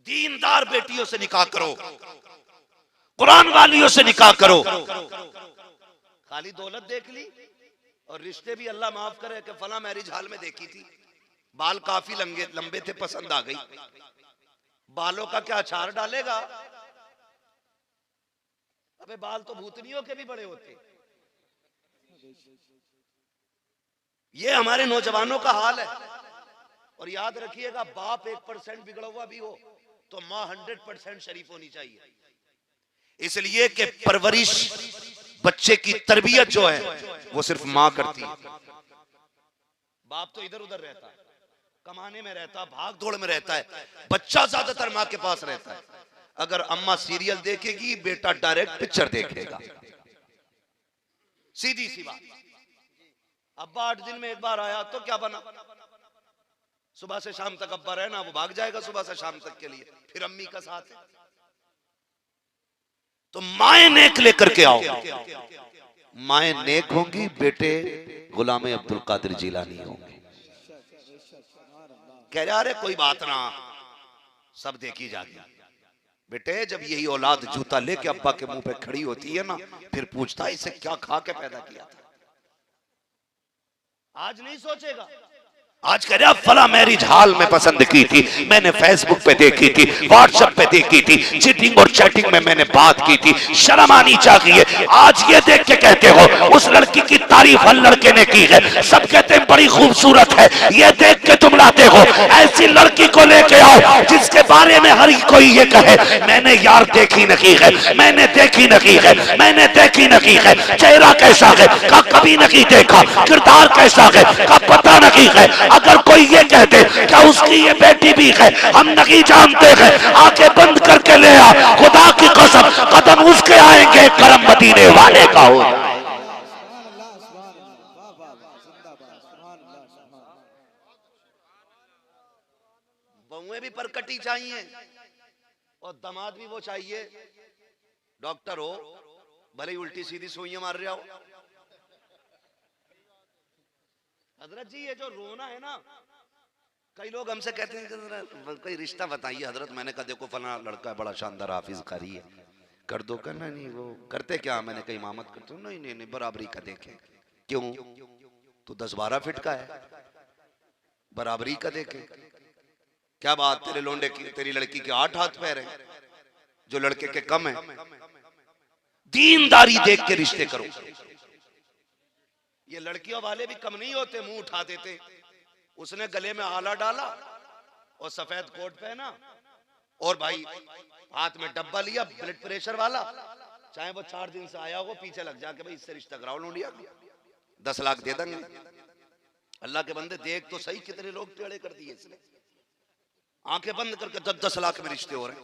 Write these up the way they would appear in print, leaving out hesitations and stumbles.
दीनदार बेटियों से निकाह करो, कुरान वालियों से निकाह करो। खाली दौलत देख ली और रिश्ते भी अल्लाह माफ करे कि फला मैरिज हाल में देखी थी, बाल काफी लंबे थे, पसंद आ गई। बालों का क्या अचार डालेगा? अबे बाल तो भूतनियों के भी बड़े होते। ये हमारे नौजवानों का हाल है। और याद रखिएगा, बाप 1% बिगड़ा हुआ भी हो तो माँ 100% शरीफ होनी चाहिए। इसलिए कि परवरिश, बच्चे की तरबियत जो है वो सिर्फ माँ करती है। बाप तो इधर उधर रहता है, कमाने में रहता है, भाग दौड़ में रहता है, बच्चा ज्यादातर माँ के पास रहता है। अगर अम्मा सीरियल देखेगी, बेटा डायरेक्ट पिक्चर देखेगा। सीधी सी बात। अब्बा 8 दिन में एक बार आया तो क्या बना? सुबह से शाम तक अब्बा रहना, वो भाग जाएगा सुबह से शाम तक के लिए, फिर अम्मी का साथ है। तो माए नेक लेकर के आओ। माए नेक होंगी, बेटे गुलाम अब्दुल कादिर जिलानी होंगे। कह रहा अरे कोई बात ना, सब देखी जाती। बेटे जब यही औलाद जूता लेके अब्बा के मुंह पे खड़ी होती है ना, फिर पूछता है इसे क्या खा के पैदा किया था। आज नहीं सोचेगा। आज कह रहा फला मैरिज हाल में पसंद की थी, मैंने फेसबुक पे देखी थी, व्हाट्सएप पे देखी थी, चीटिंग और चैटिंग में मैंने बात की थी, शर्म आनी चाहिए। आज ये देख के कहते हो उस लड़की की तारीफ हर लड़के ने की है, सब कहते हैं बड़ी खूबसूरत है, ये देख के तुम लाते हो। ऐसी लड़की को लेके आओ जिसके बारे में हर कोई ये कहे मैंने यार देखी नहीं है, मैंने देखी नहीं है, मैंने देखी नहीं है। चेहरा कैसा है का कभी नहीं देखा, किरदार कैसा है का पता नहीं है। अगर कोई ये कहते क्या उसकी ये बेटी भी है, हम नहीं जानते हैं, आंखें बंद करके ले आ, खुदा की कसम कदम उसके आएंगे करम मदीने वाले का हो। बहुएं भी परकटी चाहिए और दामाद भी वो चाहिए डॉक्टर हो, भले ही उल्टी सीधी सुइयां मार रहा हो। हजरत जी ये जो रोना है ना, कई लोग हमसे कहते हैं कोई रिश्ता बताइए हजरत। मैंने कहा देखो फला लड़का है, बड़ा शानदार हाफिज कारी है, कर दो। करना नहीं, वो करते क्या? मैंने कहा इमामत करते हो। नहीं नहीं नहीं, बराबरी का देखे। क्यों? तो 10-12 फीट का है, बराबरी का देखे। क्या बात, तेरे लोंडे की, तेरी लड़की के 8 हाथ पैर है, जो लड़के के कम है। दीनदारी देख के रिश्ते करो। ये लड़कियों वाले भी कम नहीं होते, मुंह उठा देते। उसने गले में आला डाला और सफेद कोट पहना और भाई हाथ में डब्बा लिया ब्लड प्रेशर वाला, चाहे वो 4 दिन से आया हो, पीछे लग जाके भाई इससे रिश्ता कराओ लूंडिया, 10 लाख दे देंगे। अल्लाह के बंदे देख तो सही कितने लोग टेढ़े कर दिए इसने। आंखें बंद करके 10-10 लाख में रिश्ते हो रहे हैं।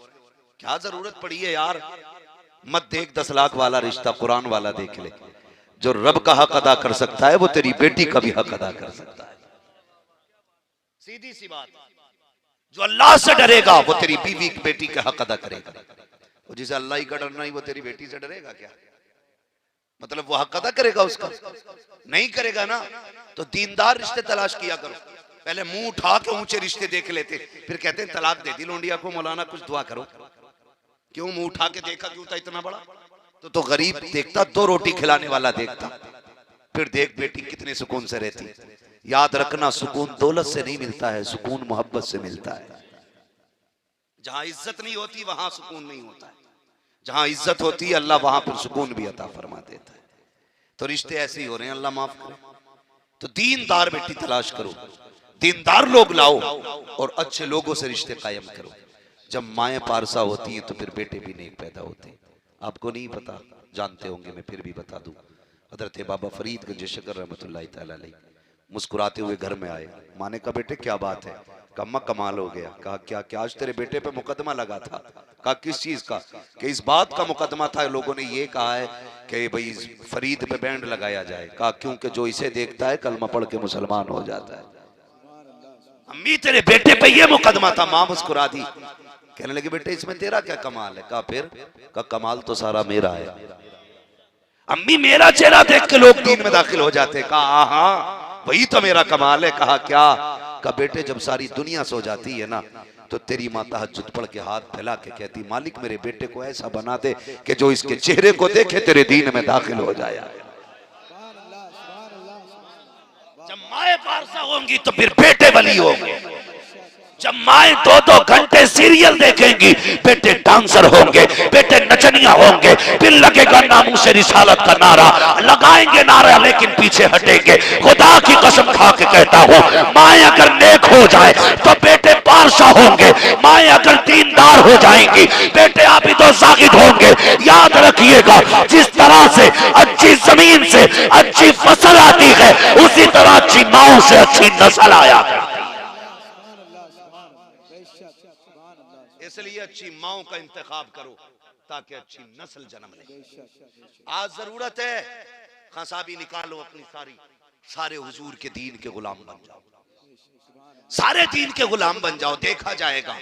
क्या जरूरत पड़ी है यार? मत देख 10 लाख वाला रिश्ता, कुरान वाला देख ले। जो रब का हक अदा कर सकता है वो तेरी बेटी का भी हक अदा कर सकता है। सीधी सी बात। जो अल्लाह से डरेगा वो तेरी बीवी की बेटी का हक अदा करेगा। वो जिसे अल्लाह ही का डरना ही वो तेरी बेटी से डरेगा क्या? मतलब वो हक अदा करेगा उसका? नहीं करेगा ना। तो दीनदार रिश्ते तलाश किया करो। पहले मुंह उठा के ऊंचे रिश्ते देख लेते, फिर कहते हैं तलाक दे दी लोंडिया को, मौलाना कुछ दुआ करो। क्यों मुंह उठा के देखा क्यों था इतना बड़ा? तो गरीब देखता, 2 रोटी खिलाने वाला देखता। फिर देख बेटी कितने सुकून से रहती। याद रखना, सुकून दौलत से नहीं मिलता है, सुकून मोहब्बत से मिलता है। जहां इज्जत नहीं होती वहां सुकून नहीं होता है, जहां इज्जत होती है अल्लाह वहां पर सुकून भी अता फरमा देता है। तो रिश्ते ऐसे ही हो रहे हैं, अल्लाह माफ करे। तो दीनदार बेटी तलाश करो, दीनदार लोग लाओ और अच्छे लोगों से रिश्ते कायम करो। जब माएँ पारसा होती हैं तो फिर बेटे भी नेक पैदा होते हैं। आपको नहीं पता, जानते होंगे, मैं फिर भी बता दूं। हजरत बाबा फरीद गंज शकर रहमतुल्लाह तआला अलैह मुस्कुराते हुए घर में आए। माँ ने कहा बेटे क्या बात है? कहा अम्मा कमाल हो गया। कहा क्या? क्या आज तेरे बेटे पे मुकदमा लगा था? कहा किस चीज का? कि इस बात का मुकदमा था, लोगों ने ये कहा है कि भाई फरीद पे बैंड लगाया जाए। कहा क्योंकि जो इसे देखता है कलमा पढ़ के मुसलमान हो जाता है। अम्मी तेरे बेटे पे ये मुकदमा था। माँ मुस्कुरा दी, कहने लगे बेटे इसमें तेरा क्या कमाल है? कहा फिर? कहा कमाल तो सारा मेरा है। अम्मी मेरा चेहरा देख के लोग दीन में दाखिल हो जाते। कहा हाँ वही तो मेरा कमाल है। कहा क्या? का बेटे जब सारी दुनिया सो जाती है ना तो तेरी माँ तहज्जुद पढ़ के हाथ फैला के कहती, मालिक मेरे बेटे को ऐसा बना दे कि जो इसके चेहरे को देखे तेरे दीन में दाखिल हो जाए। जब माए पारसा होंगी तो फिर बेटे वली होंगे। जब माए 2-2 घंटे सीरियल देखेंगी बेटे डांसर होंगे, बेटे नचनिया होंगे। फिर लगेगा नामूस रिसालत का नारा, लगाएंगे नारा लेकिन पीछे हटेंगे। खुदा की कसम खा के कहता हूँ, माए अगर नेक हो जाए तो बेटे बादशाह होंगे, माए अगर दीनदार हो जाएंगी बेटे आबिदो जाहिद होंगे। याद रखिएगा, जिस तरह से अच्छी जमीन से अच्छी फसल आती है उसी तरह अच्छी माओ से अच्छी नस्ल आया। इसलिए अच्छी माओ का इंतखाब करो ताकि अच्छी नस्ल जन्म ले। आज जरूरत है खसाबी निकालो अपनी सारे हुजूर के दीन के गुलाम बन जाओ, सारे दीन के गुलाम बन जाओ, देखा जाएगा।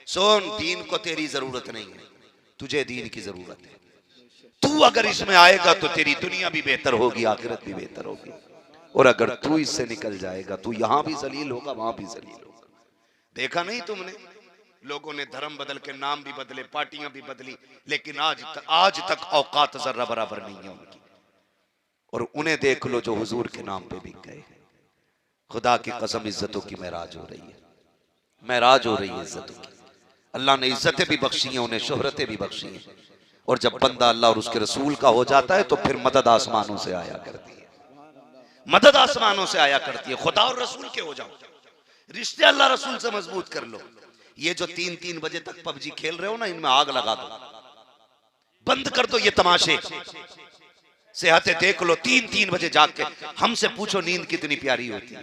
सुन, दीन को तेरी जरूरत नहीं है, तुझे दीन की जरूरत है। तू अगर इसमें आएगा तो तेरी दुनिया भी बेहतर होगी, आखिरत भी बेहतर होगी। और अगर तू इससे निकल जाएगा तो यहां भी जलील होगा, वहां भी जलील होगा। देखा नहीं तुमने, लोगों ने धर्म बदल के नाम भी बदले, पार्टियां भी बदली, लेकिन आज तक औकात जर्रा बराबर नहीं है उनकी। और उन्हें देख लो जो हुजूर के नाम पे बिक गए। खुदा की कसम, इज्जतों की महराज हो रही है, महराज हो रही है इज्जतों की। अल्लाह ने इज्जतें भी बख्शी हैं, उन्हें शोहरतें भी बख्शी हैं। और जब बंदा अल्लाह और उसके रसूल का हो जाता है तो फिर मदद आसमानों से आया करती है, मदद आसमानों से आया करती है। खुदा और रसूल के हो जाओ, रिश्ते अल्लाह रसूल से मजबूत कर लो। ये जो 3-3 बजे तक पबजी खेल रहे हो ना, इनमें आग लगा दो, बंद कर दो ये तमाशे। सेहतें देख लो, 3-3 बजे जाग के हमसे पूछो नींद कितनी प्यारी होती है।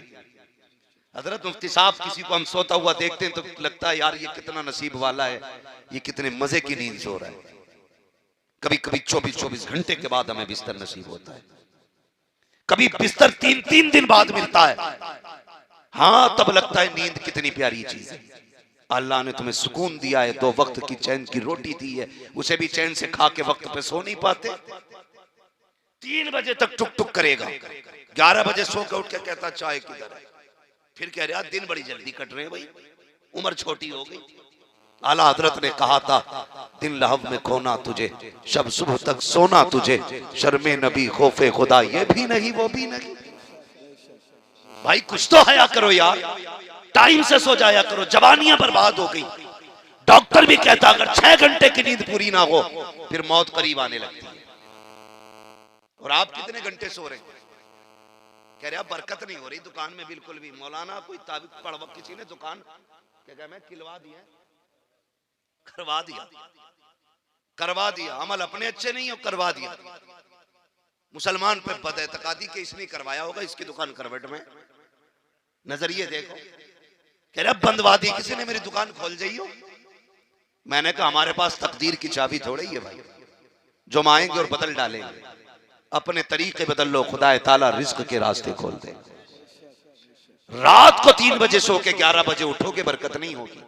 हजरत मुफ्ती साहब, किसी को हम सोता हुआ देखते हैं तो लगता है यार ये कितना नसीब वाला है, ये कितने मजे की नींद सो रहा है। कभी कभी 24-24 घंटे के बाद हमें बिस्तर नसीब होता है, कभी बिस्तर 3-3 दिन बाद मिलता है। हाँ, तब लगता है नींद कितनी प्यारी चीज है। अल्लाह ने तुम्हें सुकून दिया है, 2 वक्त की चैन की रोटी दी है, उसे भी चैन से खा के वक्त पे सो नहीं पाते। 3 बजे तक टुक टुक करेगा, 11 बजे सो के उठ के कहता चाय किधर है, फिर कह रहा दिन बड़ी जल्दी कट रहे हैं भाई, उम्र छोटी हो गई। आला हजरत ने कहा था, दिन लहव में खोना तुझे, शब सुबह तक सोना तुझे, शर्मे नबी खौफे खुदा ये भी नहीं वो भी नहीं। भाई कुछ तो हया करो यार, टाइम से सो जाया करो, जवानियां बर्बाद हो गई। डॉक्टर भी कहता अगर 6 घंटे की नींद पूरी ना हो फिर मौत करीब आने लगती है। और आप कितने घंटे सो रहे हैं? कह रहे बरकत नहीं हो रही दुकान में बिल्कुल भी। मौलाना कोई ताबीज पढ़वा, किसी ने दुकान क्या मैं किलवा दिया, करवा दिया, करवा दिया। अमल अपने अच्छे नहीं हो, करवा दिया। मुसलमान पे बदएतकादी के इसने करवाया होगा, इसकी दुकान करवट में। नजरिए देखो, कह रहा बंदवादी किसी ने मेरी दुकान खोल जाइयो। मैंने कहा हमारे पास तकदीर की चाबी थोड़ी है भाई, जो आएंगे और बदल डालेंगे। अपने तरीके बदल लो, खुदा ताला रिज्क के रास्ते खोल दे। रात को 3 बजे सो के 11 बजे उठोगे बरकत नहीं होगी।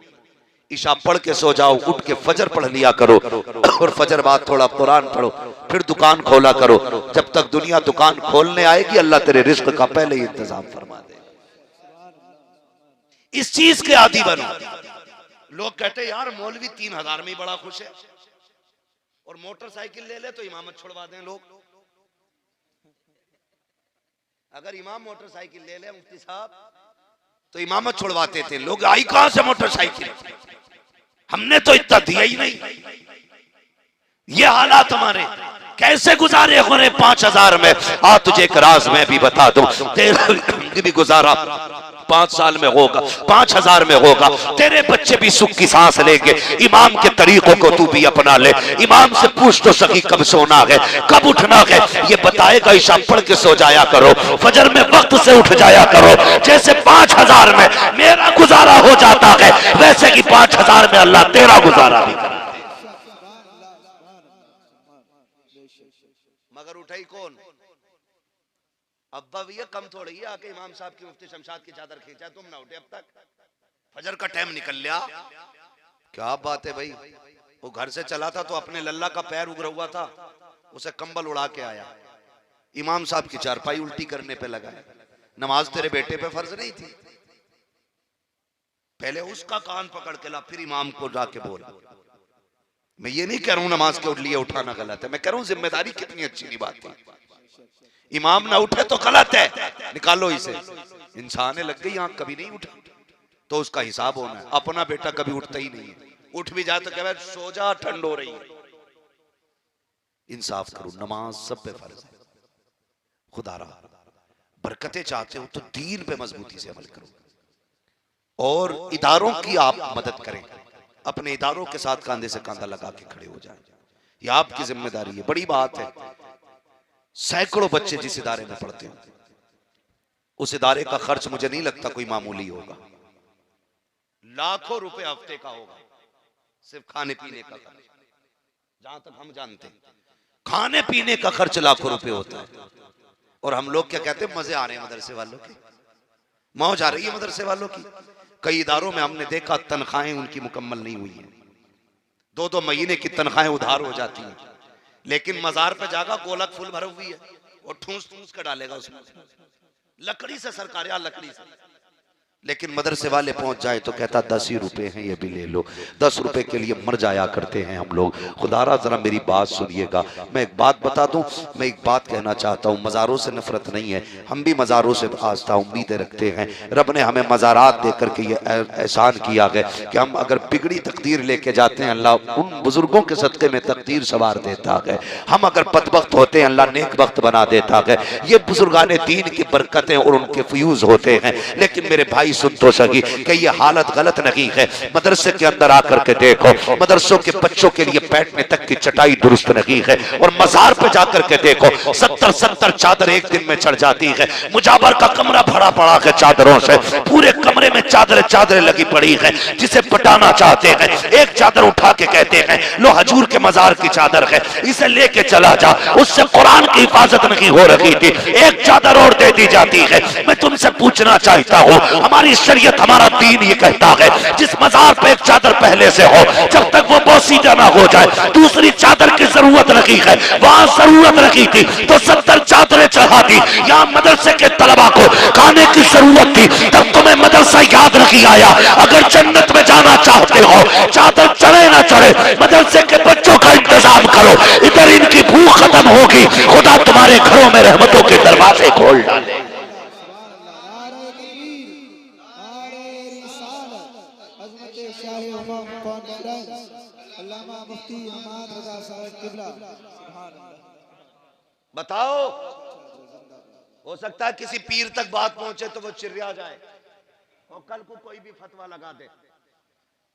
ईशा पढ़ के सो जाओ, उठ के फजर पढ़ लिया करो, और फजर बाद थोड़ा कुरान पढ़ो, फिर दुकान खोला करो। जब तक दुनिया दुकान खोलने आएगी अल्लाह तेरे रिज्क का पहले ही इंतजाम फरमा दे। इस चीज के आदी बनो। लोग कहते यार मौलवी 3000 में ही बड़ा खुश है, और मोटरसाइकिल ले ले तो इमामत छुड़वा दें लोग। अगर इमाम मोटरसाइकिल ले ले मुफ्ती साहब तो इमामत छुड़वाते थे लोग। आई कहां से मोटरसाइकिल, हमने तो इतना दिया ही नहीं। ये हालात हमारे कैसे गुजारे हो रहे 5000 में। आ तुझे एक राज मैं भी बता दूं, तेरा भी गुजारा 5 साल में होगा, 5000 में होगा। तेरे बच्चे भी सुख की सांस लेंगे। इमाम के तरीकों को तू भी अपना ले। इमाम से पूछ तो सकी कब सोना है कब उठना है, ये बताएगा। ईशा पढ़ के सो जाया करो, फजर में वक्त से उठ जाया करो। जैसे 5000 में मेरा गुजारा हो जाता है, वैसे कि 5000 में अल्लाह तेरा गुजारा भी करे। मगर उठाई कौन? अब्बा भैया कम थोड़ी है, आके इमाम साहब की मुफ्ती शमशाद की चादर खींचा, तुम ना उठे अब तक। फजर का टाइम निकल लिया, क्या बात है भाई। वो घर से चला था तो अपने लल्ला का पैर उगरा हुआ था, उसे कंबल उड़ा के आया, इमाम साहब की चारपाई उल्टी करने पे लगा। नमाज तेरे बेटे पे फर्ज नहीं थी? पहले उसका कान पकड़ के ला, फिर इमाम को जाके बोल। मैं ये नहीं कह रहा हूं नमाज के लिए उठाना गलत है, मैं कह रहा हूं जिम्मेदारी कितनी अच्छी निभाती है। इमाम ना उठे तो गलत है, निकालो इसे। इंसान लग गई आंख, कभी नहीं उठा तो उसका हिसाब होना है। अपना बेटा कभी उठता ही नहीं है, उठ भी जाए तो कह सो जा, ठंड हो रही है। इंसाफ करो, नमाज सब पे फर्ज है। खुदा रहा बरकतें चाहते हो तो दीन पे मजबूती से अमल करो, और इदारों की आप मदद करें। अपने इदारों के साथ कांधे से कांधा लगा के खड़े हो जाएं, ये आपकी जिम्मेदारी है। बड़ी बात है, सैकड़ों बच्चे जिस इदारे में पढ़ते हैं, उस इदारे का खर्च मुझे नहीं लगता कोई मामूली होगा। लाखों रुपए हफ्ते का होगा, सिर्फ खाने पीने का खर्च। जहां तक हम जानते हैं खाने पीने का खर्च लाखों रुपए होता है। और हम लोग क्या कहते हैं, मजे आ रहे हैं मदरसे वालों के, मौज आ रही है मदरसे वालों की। कई इदारों में हमने देखा तनख्वाहें उनकी मुकम्मल नहीं हुई हैं, 2-2 महीने की तनख्वाहें उधार हो जाती हैं। लेकिन मजार पे जागा गोलक फुल भरी हुई है, और ठूस ठूस कर डालेगा उसमें, लकड़ी से सरकार, या लकड़ी से। लेकिन मदरसे वाले पहुंच जाए तो कहता 10 ही रुपए हैं, ये भी ले लो। 10 रुपए के लिए मर जाया करते हैं हम लोग। खुदारा जरा मेरी बात सुनिएगा, मैं एक बात बता दूं, मैं एक बात कहना चाहता हूं। मज़ारों से नफरत नहीं है, हम भी मज़ारों से आस्था उम्मीदें रखते हैं। रब ने हमें मज़ारात दे करके ये एहसान किया है कि हम अगर बिगड़ी तकदीर लेके जाते हैं, अल्लाह उन बुजुर्गों के सदक़े में तकदीर सवार देता है। हम अगर बदबख्त होते हैं, अल्लाह नेक वक्त बना देता है। ये बुजुर्गाने दीन की बरकतें और उनके फ्यूज होते हैं। लेकिन मेरे भाई सुन तो सकी कि ये हालत गलत नहीं है। मदरसे के अंदर आकर के देखो, मदरसों के बच्चों के लिए बैठने तक की चटाई दुरुस्त नहीं है। और मजार पे जाकर के देखो, 70-70 चादर एक दिन में चढ़ जाती है। मुजावर का कमरा भरा पड़ा है चादरों से, पूरे कमरे में चादरें लगी पड़ी है। जिसे पटाना चाहते हैं, एक चादर उठा के कहते हैं लो हजूर के मजार की चादर है, इसे लेके चला जा। उससे कुरान की हिफाजत नहीं हो रही थी, एक चादर और दे दी जाती है। मैं तुमसे पूछना चाहता हूँ, हमारी शरीयत, हमारा दीन ये कहता है जिस मजार पे एक चादर पहले से हो, जब तक वो बोसीदा ना हो जाए दूसरी चादर की जरूरत नहीं है। वहां जरूरत रखी थी तो 70 चादरें चढ़ा दी। यहाँ मदरसे के तलबा को खाने की जरूरत थी, तब तुम्हें मदरसा याद नहीं आया। अगर जन्नत में जाना चाहते हो, चादर चढ़े ना चढ़े, मदरसे के बच्चों का इंतजाम करो। इधर इनकी भूख खत्म होगी, खुदा तुम्हारे घरों में रहमतों के दरवाजे खोल डाले। बताओ, हो सकता है किसी पीर तक बात पहुंचे तो वो चिर्रा जाए और कल को कोई भी फतवा लगा दे।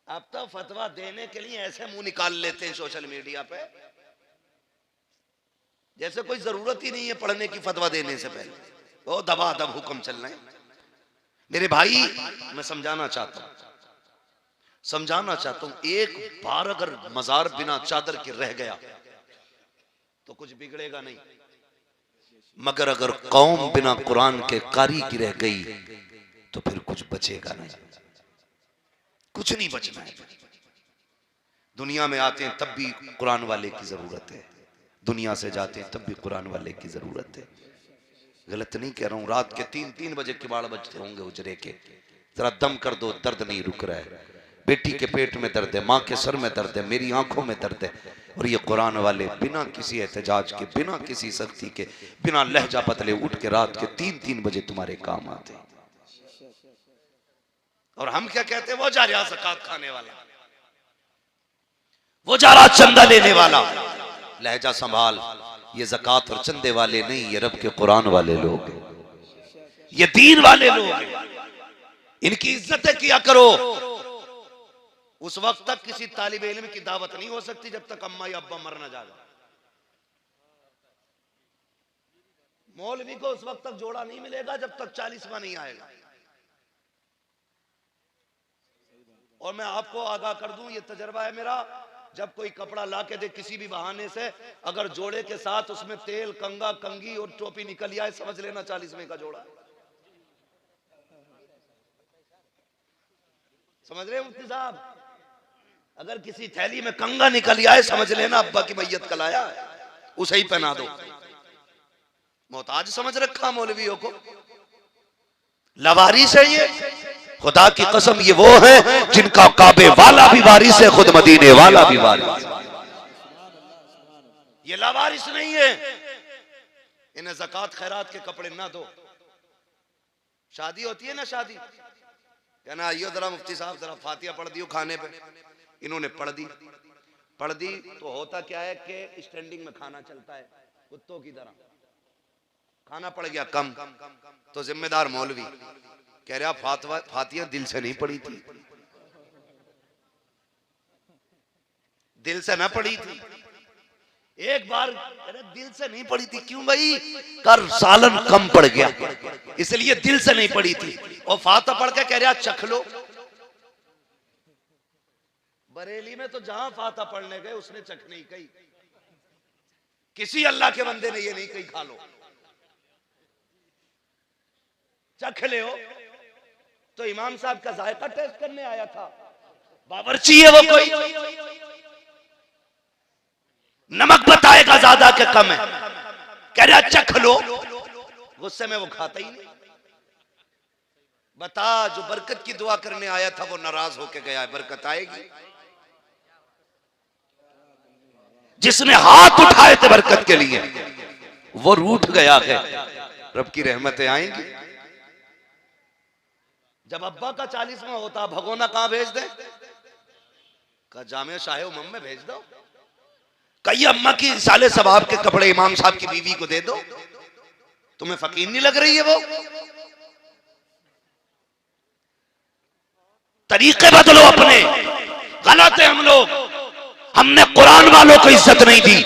अब तो फतवा देने के लिए ऐसे मुंह निकाल लेते हैं सोशल मीडिया पे, जैसे कोई जरूरत ही नहीं है पढ़ने की फतवा देने से पहले। वो दबादब हुक्म चल रहे हैं। मेरे भाई, मैं समझाना चाहता हूं, एक बार अगर मजार बिना चादर के रह गया तो कुछ बिगड़ेगा नहीं, मगर अगर कौम बिना कुरान के कारी की रह गई तो फिर कुछ बचेगा नहीं, कुछ नहीं बचना है। दुनिया में आते हैं तब भी कुरान वाले की जरूरत है, दुनिया से जाते हैं तब भी कुरान वाले की जरूरत है। गलत नहीं कह रहा हूं, रात के 3-3 बजे किवाड़ बजते होंगे उजरे के, जरा दम कर दो, दर्द नहीं रुक रहा है। बेटी के पेट में दर्द है, माँ के सर में दर्द है, मेरी आंखों में दर्द है, और ये कुरान वाले बिना किसी एहतजाज के, बिना किसी सख्ती के, बिना लहजा बदले उठ के रात के 3-3 बजे तुम्हारे काम आते हैं। और हम क्या कहते हैं, वो जा रहा ज़कात खाने वाला, वो जा रहा चंदा लेने वाला। लहजा संभाल, ये ज़कात और चंदे वाले नहीं, ये रब के कुरान वाले लोग, ये दीन वाले लोग, इनकी इज्जत किया करो। उस वक्त तक किसी तालिब इल्म की दावत नहीं हो सकती जब तक अम्मा या अब्बा मर ना जाए। मौलवी को उस वक्त तक जोड़ा नहीं मिलेगा जब तक 40वां नहीं आएगा। और मैं आपको आगाह कर दूं, ये तजर्बा है मेरा, जब कोई कपड़ा ला के दे किसी भी बहाने से, अगर जोड़े के साथ उसमें तेल, कंगा, कंगी और टोपी निकल आए, समझ लेना 40वें का जोड़ा। समझ रहे हैं मुफ्ती साहब? अगर किसी थैली में कंगा निकल आए, समझ लेना अब्बा की मैयत कल आया है, उसे ही पहना दो। मोहताज समझ रखा मौलवियों को, लवारिस है ये। खुदा की कसम ये वो है जिनका काबे वाला भी वारिस है, खुद मदीने वाला भी वारिस। ये लावारिस नहीं है। इन्हें ज़कात खैरात के कपड़े ना दो। शादी होती है ना, शादी कहना आइयो जरा मुफ्ती साहब जरा फातिहा पढ़ दियो खाने पे। इन्होंने पढ़ दी तो होता क्या है कि स्टैंडिंग में खाना चलता है कुत्तों की तरह। खाना पड़ गया कम तो जिम्मेदार मौलवी कह रहा फातिहा दिल से नहीं पढ़ी थी, दिल से ना पढ़ी थी। एक बार दिल से नहीं पढ़ी थी, क्यों भाई? कर सालन कम पड़ गया इसलिए दिल से नहीं पढ़ी थी। और फातिहा पढ़ के कह रहा चख लो। बरेली में तो जहां फातिहा पढ़ने गए उसने चख नहीं कही, किसी अल्लाह के बंदे ने ये नहीं कही खा लो, चख ले हो। तो इमाम साहब का जायका टेस्ट करने आया था, बावर्ची है वो कोई, नमक बताएगा ज्यादा के कम है, कह रहा चख लो। गुस्से में वो खाता ही नहीं। बता जो बरकत की दुआ करने आया था वो नाराज होके गया है, बरकत आएगी? जिसने हाथ उठाए थे बरकत के लिए वो रूठ गया है, रब की रहमतें आएंगी। जब अब्बा का 40वां होता भगोना कहां भेज दे? का जामिया शाहे उम्म में भेज दो। कई अम्मा की साले सवाब के कपड़े इमाम साहब की बीवी को दे दो। तुम्हें फकीर नहीं लग रही है वो? तरीके बदलो अपने। गलत है हम लोग, हमने कुरान वालों को इज्जत नहीं दी।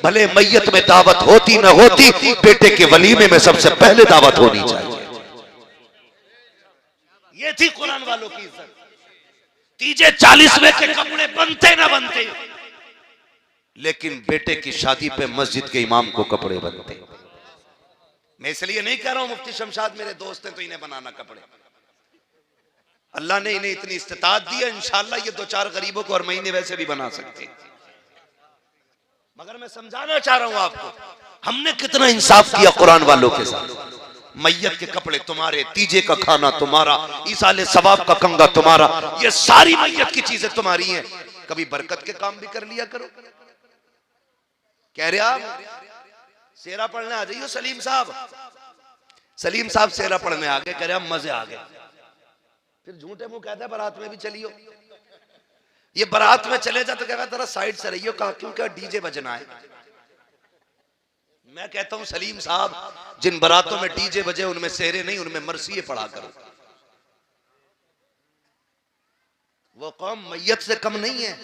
भले मैयत में दावत होती न होती, बेटे के वलीमे में सबसे पहले दावत होनी चाहिए। ये थी कुरान वालों की इज्जत। तीजे 40वें के कपड़े बनते न बनते, लेकिन बेटे की शादी पे मस्जिद के इमाम को कपड़े बनते। मैं इसलिए नहीं कह रहा हूं मुफ्ती शमशाद मेरे दोस्त हैं तो इन्हें बनाना कपड़े। अल्लाह ने इन्हें इतनी इस्तिताअत दी है, इंशाअल्लाह ये 2-4 गरीबों को हर महीने वैसे भी बना सकते हैं। मगर मैं समझाना चाह रहा हूं आपको, हमने कितना इंसाफ किया कुरान वालों के साथ। मैयत के कपड़े तुम्हारे, तीजे का खाना तुम्हारा, ईसाले सवाब का कंगा तुम्हारा, ये सारी मैयत की चीजें तुम्हारी हैं। कभी बरकत के काम भी कर लिया करो। कह रहे आप सेरा पढ़ने आ जाइयो सलीम साहब। सलीम साहब सेरा पढ़ने आ गए, कह रहे हम मजे आ गए। फिर झूठे मुंह कहता है बारात में भी चलियो। ये बारात में चले जा तो कहता जरा साइड से रहियो, कहा क्योंकि डीजे बजना है। मैं कहता हूं सलीम साहब जिन बारातों में डीजे बजे उनमें सेहरे नहीं, उनमें मरसिए पढ़ा करो। वो कौम मैयत से कम नहीं है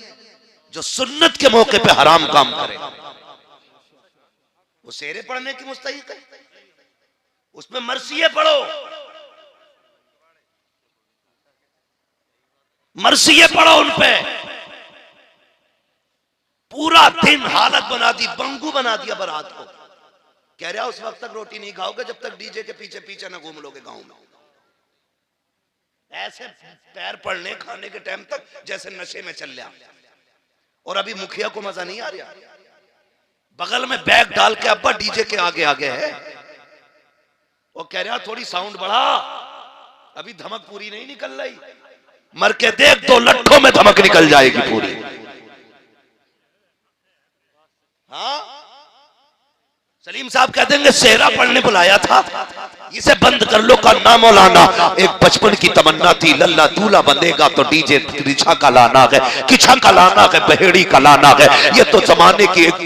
जो सुन्नत के मौके पे हराम काम करे। वो सेहरे पढ़ने की मुस्तहिक है, उसमें मरसिए पढ़ो, मरसिए पढ़ो उन पे। पूरा दिन हालत बना दी, बंगू बना दिया बारात को। कह रहा उस वक्त तक रोटी नहीं खाओगे जब तक डीजे के पीछे पीछे ना घूम लोगे गांव में। ऐसे पैर पड़ने खाने के टाइम तक जैसे नशे में चल रहा। और अभी मुखिया को मजा नहीं आ रहा, बगल में बैग डाल के अब्बा डीजे के आगे आगे है। वो कह रहा थोड़ी साउंड बढ़ा, अभी धमक पूरी नहीं निकल रही। मर के देख 2 लट्ठों में धमक निकल जाएगी पूरी। हाँ सलीम साहब कह देंगे सेहरा पढ़ने बुलाया था, इसे बंद कर लो का ना मौलाना। एक बचपन की तमन्ना थी, लल्ला दूल्हा बंधेगा तो डीजे रिछा का लाना है, किछा का लाना है, बहेड़ी का लाना है। ये तो जमाने की एक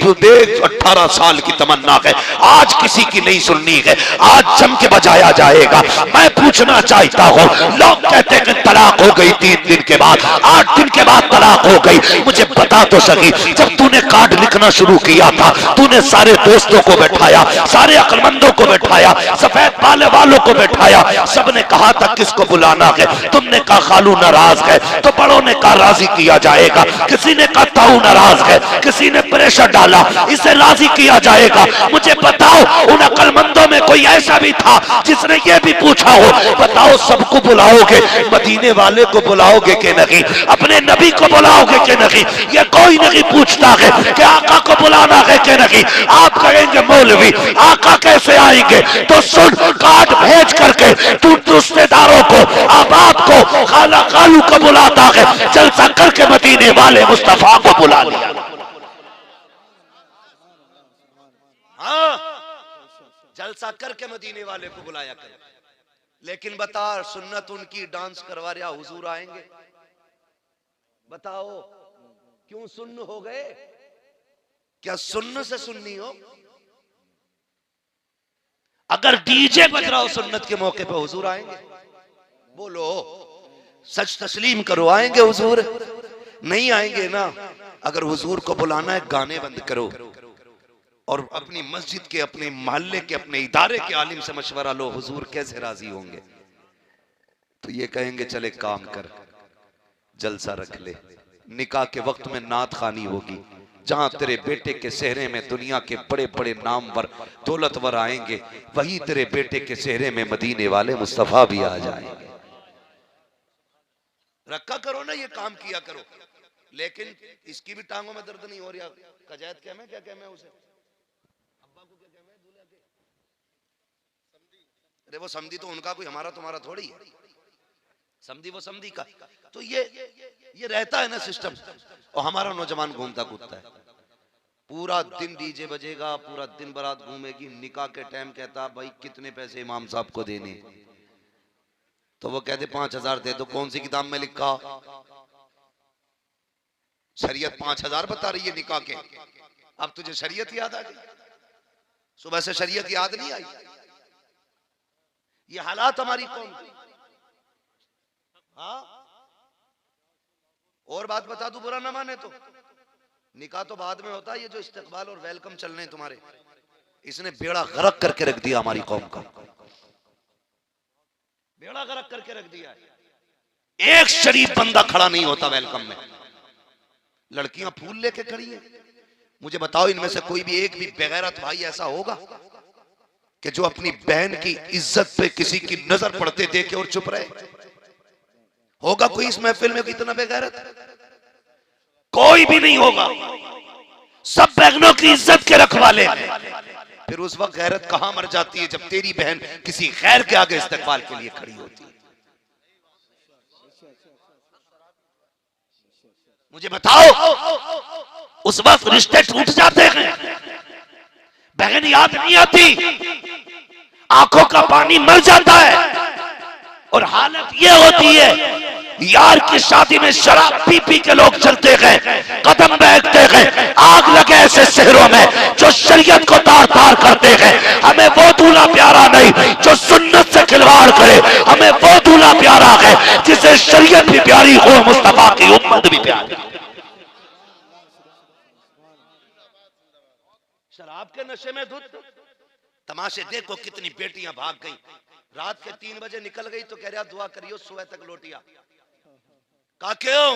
18 साल की तमन्ना है, आज किसी की नहीं सुननी है, आज जम के बजाया जाएगा। मैं पूछना चाहता हूँ, लोग कहते हैं कि तलाक हो गई 3 दिन के बाद, 8 दिन के बाद तलाक हो गई। मुझे बता तो सही, जब तूने कार्ड लिखना शुरू किया था, तूने सारे दोस्तों को बैठाया, सारे अक्लमंदों को बैठाया, सफेद बाले वालों को बैठाया, सबने कहा था किसको बुलाना है। तुमने कहा खालू नाराज है, तो बड़ों ने कहा राजी किया जाएगा। किसी ने कहा ताऊ नाराज है, किसी ने प्रेशर डाला, इसे राजी किया जाएगा। मुझे बताओ उन अक्लमंदों में कोई ऐसा भी था जिसने ये भी पूछा हो, बताओ सबको बुलाओगे, मदीने वाले को बुलाओगे कि नहीं, अपने नबी को बुलाओगे कि नहीं? ये कोई नहीं पूछता है कि आका को बुलाना है कि नहीं। आप कहेंगे मौलवी आका कैसे आएंगे, तो सुन, कार्ड भेज करके तू रिश्तेदारों को, अहबाब को, खाला खालू को बुलाता है, जलसा करके मदीने वाले मुस्तफा को बुला लिया। हाँ, जलसा करके मदीने वाले को बुलाया कर। लेकिन बता, सुन्नत उनकी डांस करवा रहा, हुजूर आएंगे? बताओ, क्यों सुन्न हो गए? क्या सुन्न से सुन्नी हो? अगर डीजे बज रहा हो सुन्नत के मौके पे, हुजूर आएंगे? बोलो, सच तस्लीम करो, आएंगे हुजूर? नहीं आएंगे ना। अगर हुजूर को बुलाना है, गाने बंद करो और अपनी मस्जिद के, अपने मोहल्ले के, अपने इदारे के आलिम से मशवरा लो, हुजूर कैसे राजी होंगे? तो ये कहेंगे चले काम कर, जलसा रख ले, निकाह के वक्त में नात खानी होगी, जहां तेरे बेटे के सेहरे में दुनिया के बड़े बड़े नामवर दौलतवर आएंगे, वहीं तेरे बेटे के सेहरे में मदीने वाले मुस्तफा भी आ जाएंगे। रखा करो ना, ये काम किया करो। लेकिन इसकी भी टांगों में दर्द नहीं हो रहा। कजैत क्या मैं, क्या क्या मैं उसे, अब्बा को क्या क्या मैं, दूल्हा के अरे वो समधी तो उनका कोई हमारा तुम्हारा थोड़ी है। समधी वो समधी का। तो ये रहता है ना सिस्टम। और हमारा नौजवान घूमता कूदता है, पूरा दिन डीजे बजेगा, पूरा दिन बारात घूमेगी, निकाह के टाइम कहता भाई कितने पैसे इमाम साहब को देने, तो वो कहते 5,000 दे दो। कौन सी किताब में लिखा? शरीयत 5,000 बता रही है निकाह के। अब तुझे शरीयत याद आ गई? सुबह से शरीयत याद नहीं आई? ये हालात हमारी कौम की। हाँ, और बात बता दूं, बुरा ना माने तो, निकाह तो बाद में होता है। ये जो इस्तकबाल और वेलकम चल रहे हैं तुम्हारे, इसने बेड़ा गर्क करके रख दिया हमारी कौम का, बेड़ा गर्क करके रख दिया है। एक शरीफ बंदा खड़ा नहीं होता वेलकम में। लड़कियां फूल लेके खड़ी हैं। मुझे बताओ, इनमें से कोई भी एक भी बेगैरत भाई ऐसा होगा कि जो अपनी बहन की इज्जत पे किसी की नजर पड़ते देखे और चुप रहे? होगा कोई इस महफिल में कितना बेगैरत? कोई भी नहीं होगा। सब बहनों की इज्जत के रखवाले। फिर उस वक्त गैरत कहां मर जाती है? जब तेरी बहन किसी गैर के आगे इस्तकबाल के लिए खड़ी होती है। मुझे बताओ, उस वक्त रिश्ते टूट जाते हैं, बहन याद नहीं आती, आंखों का पानी मर जाता है। और हालत ये होती है, यार की शादी में शराब पी पी के लोग चलते गए, कदम बैठते गए। आग लगे ऐसे शहरों में जो शरीयत को तार तार करते गए। हमें वो दूल्हा प्यारा नहीं जो सुन्नत से खिलवाड़ करे, हमें वो दूल्हा प्यारा है जिसे शरीयत भी प्यारी हो, मुस्तफा की उम्मत भी प्यारी। शराब के नशे में धुत तमाशे देखो, कितनी बेटियां भाग गई। रात के 3 बजे निकल गई तो कह रहा दुआ करियो सुबह तक लौटिया। का क्यों?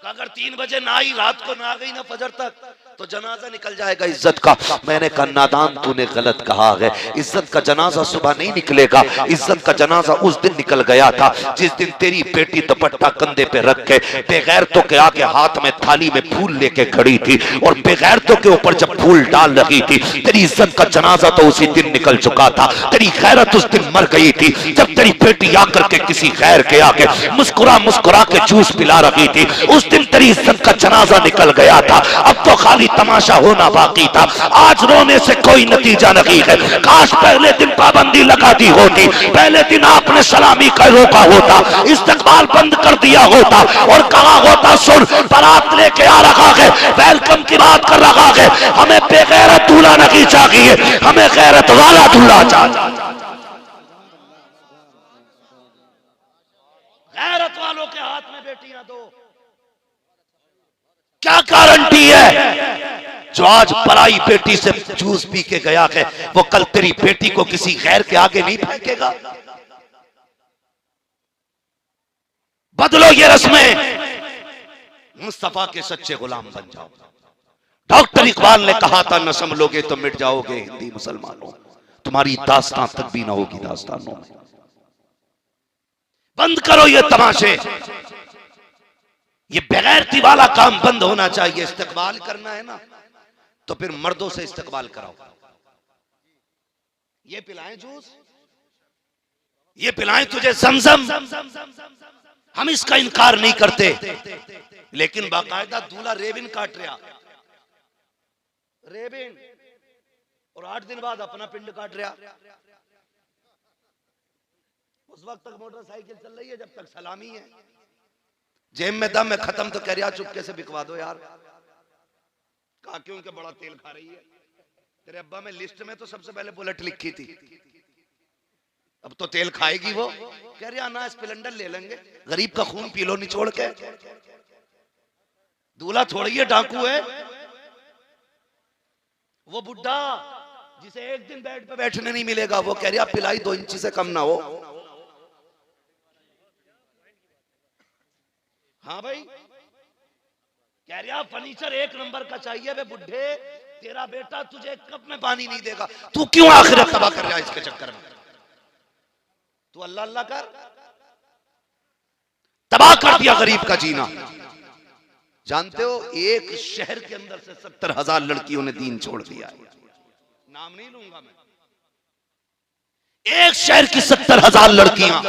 अगर 3 बजे ना आई, रात को ना आ गई ना फजर तक, तो जनाजा निकल जाएगा इज्जत का। मैंने कहा नादान, तूने गलत कहा है। इज्जत का जनाजा सुबह नहीं निकलेगा। इज्जत का जनाजा उस दिन निकल गया था जिस दिन तेरी बेटी दुपट्टा कंधे पे रख के बेगैरतों के आगे हाथ में थाली में फूल लेके खड़ी थी, और बेगैरतों के ऊपर जब फूल डाल रही थी। तेरी इज्जत का जनाजा तो उसी दिन निकल चुका था। तेरी गैरत उस दिन मर गई थी जब तेरी बेटी आकर के किसी गैर के आगे मुस्कुरा मुस्कुरा के जूस पिला रही थी। उस दिन तेरी इज्जत का जनाजा निकल गया था। अब तो खाली तमाशा होना बाकी था। आज रोने से कोई नतीजा नहीं है। काश पहले दिन पाबंदी लगा दी होती, पहले दिन आपने सलामी का रोका होता, इस्तकबाल बंद कर दिया होता और कहा होता सुन, बारात लेके आ रहा है, वेलकम की बात कर रहा है, हमें बेगैरत दूल्हा नहीं चाहिए, हमें गैरत वाला दूल्हा चाहिए। गैरत वालों के हाथ में बेटियां दो। क्या गारंटी है जो आज पराई बेटी से जूस पी के गया है, वो कल तेरी बेटी को किसी गैर के आगे नहीं फेंकेगा? बदलो ये रस्में, मुस्तफा के सच्चे गुलाम बन जाओ। डॉक्टर इकबाल ने कहा था न संभलोगे तो मिट जाओगे हिंदी मुसलमानों, तुम्हारी दास्तां तक भी ना होगी दास्तानों में। बंद करो ये तमाशे, ये बेगैरती वाला काम बंद होना चाहिए। इस्तकबाल करना है ना तो फिर मर्दों से इस्तकबाल कराओ। ये पिलाएं जूस, ये पिलाएं तुझे जमजम, हम इसका इनकार नहीं करते, लेकिन बाकायदा दूल्हा रेबिन काट रहा, रेबिन, और 8 दिन बाद अपना पिंड काट रहा। उस वक्त तक मोटरसाइकिल चल रही है जब तक सलामी है, जेब में दम है, खत्म तो कह रहा चुपके से बिकवा दो यार। कहा क्यों के बड़ा तेल खा रही है। तेरे अब्बा में लिस्ट में तो सबसे पहले बुलेट लिखी थी, अब तो तेल खाएगी वो। कह रहा ना स्प्लेंडर ले लेंगे, गरीब का खून पी लो निचोड़ के। दूल्हा थोड़ी है डाकू है, वो बुढ़ा जिसे एक दिन बेड पे बैठने नहीं मिलेगा, वो कह रहा पिलाई 2 इंच से कम ना हो। हाँ भाई, कह रहा फर्नीचर 1 नंबर का चाहिए। वे बुढ़े, तेरा बेटा तुझे एक कप में पानी नहीं देगा, तू क्यों आखिरत तबाह कर रहा है इसके चक्कर में। तू अल्लाह अल्लाह कर, तबाह कर दिया गरीब का जीना। जानते हो एक शहर के अंदर से 70,000 लड़कियों ने दीन छोड़ दिया है। नाम नहीं लूंगा मैं। एक शहर की 70,000 लड़कियां।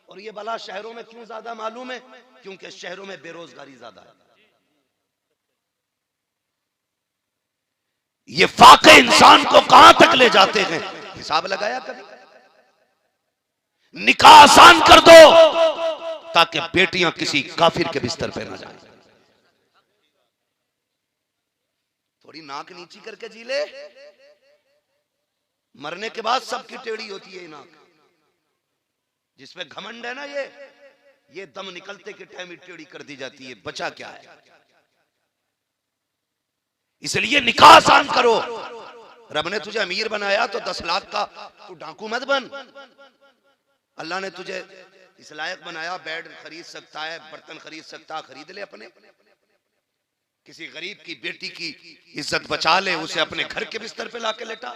और ये भला शहरों में क्यों ज्यादा मालूम है? क्योंकि शहरों में बेरोजगारी ज्यादा है। ये फाके इंसान को कहां तक ले जाते हैं, हिसाब लगाया कभी? निकाह आसान कर दो ताकि बेटियां किसी काफिर के बिस्तर पे ना जाए। थोड़ी नाक नीची करके जी ले, मरने के बाद सबकी टेढ़ी होती है ये नाक। जिसमें घमंड है ना, ये दम निकलते के टाइम ही टेढ़ी कर दी जाती है। बचा क्या है? इसलिए निकाह आसान करो। रब ने तुझे अमीर बनाया तो 10 लाख का तू डाकू मत बन। अल्लाह ने तुझे इस लायक बनाया, बेड खरीद सकता है, बर्तन खरीद सकता है, खरीद ले अपने। किसी गरीब की बेटी की इज्जत बचा ले, उसे अपने घर के बिस्तर पे लाके लेटा।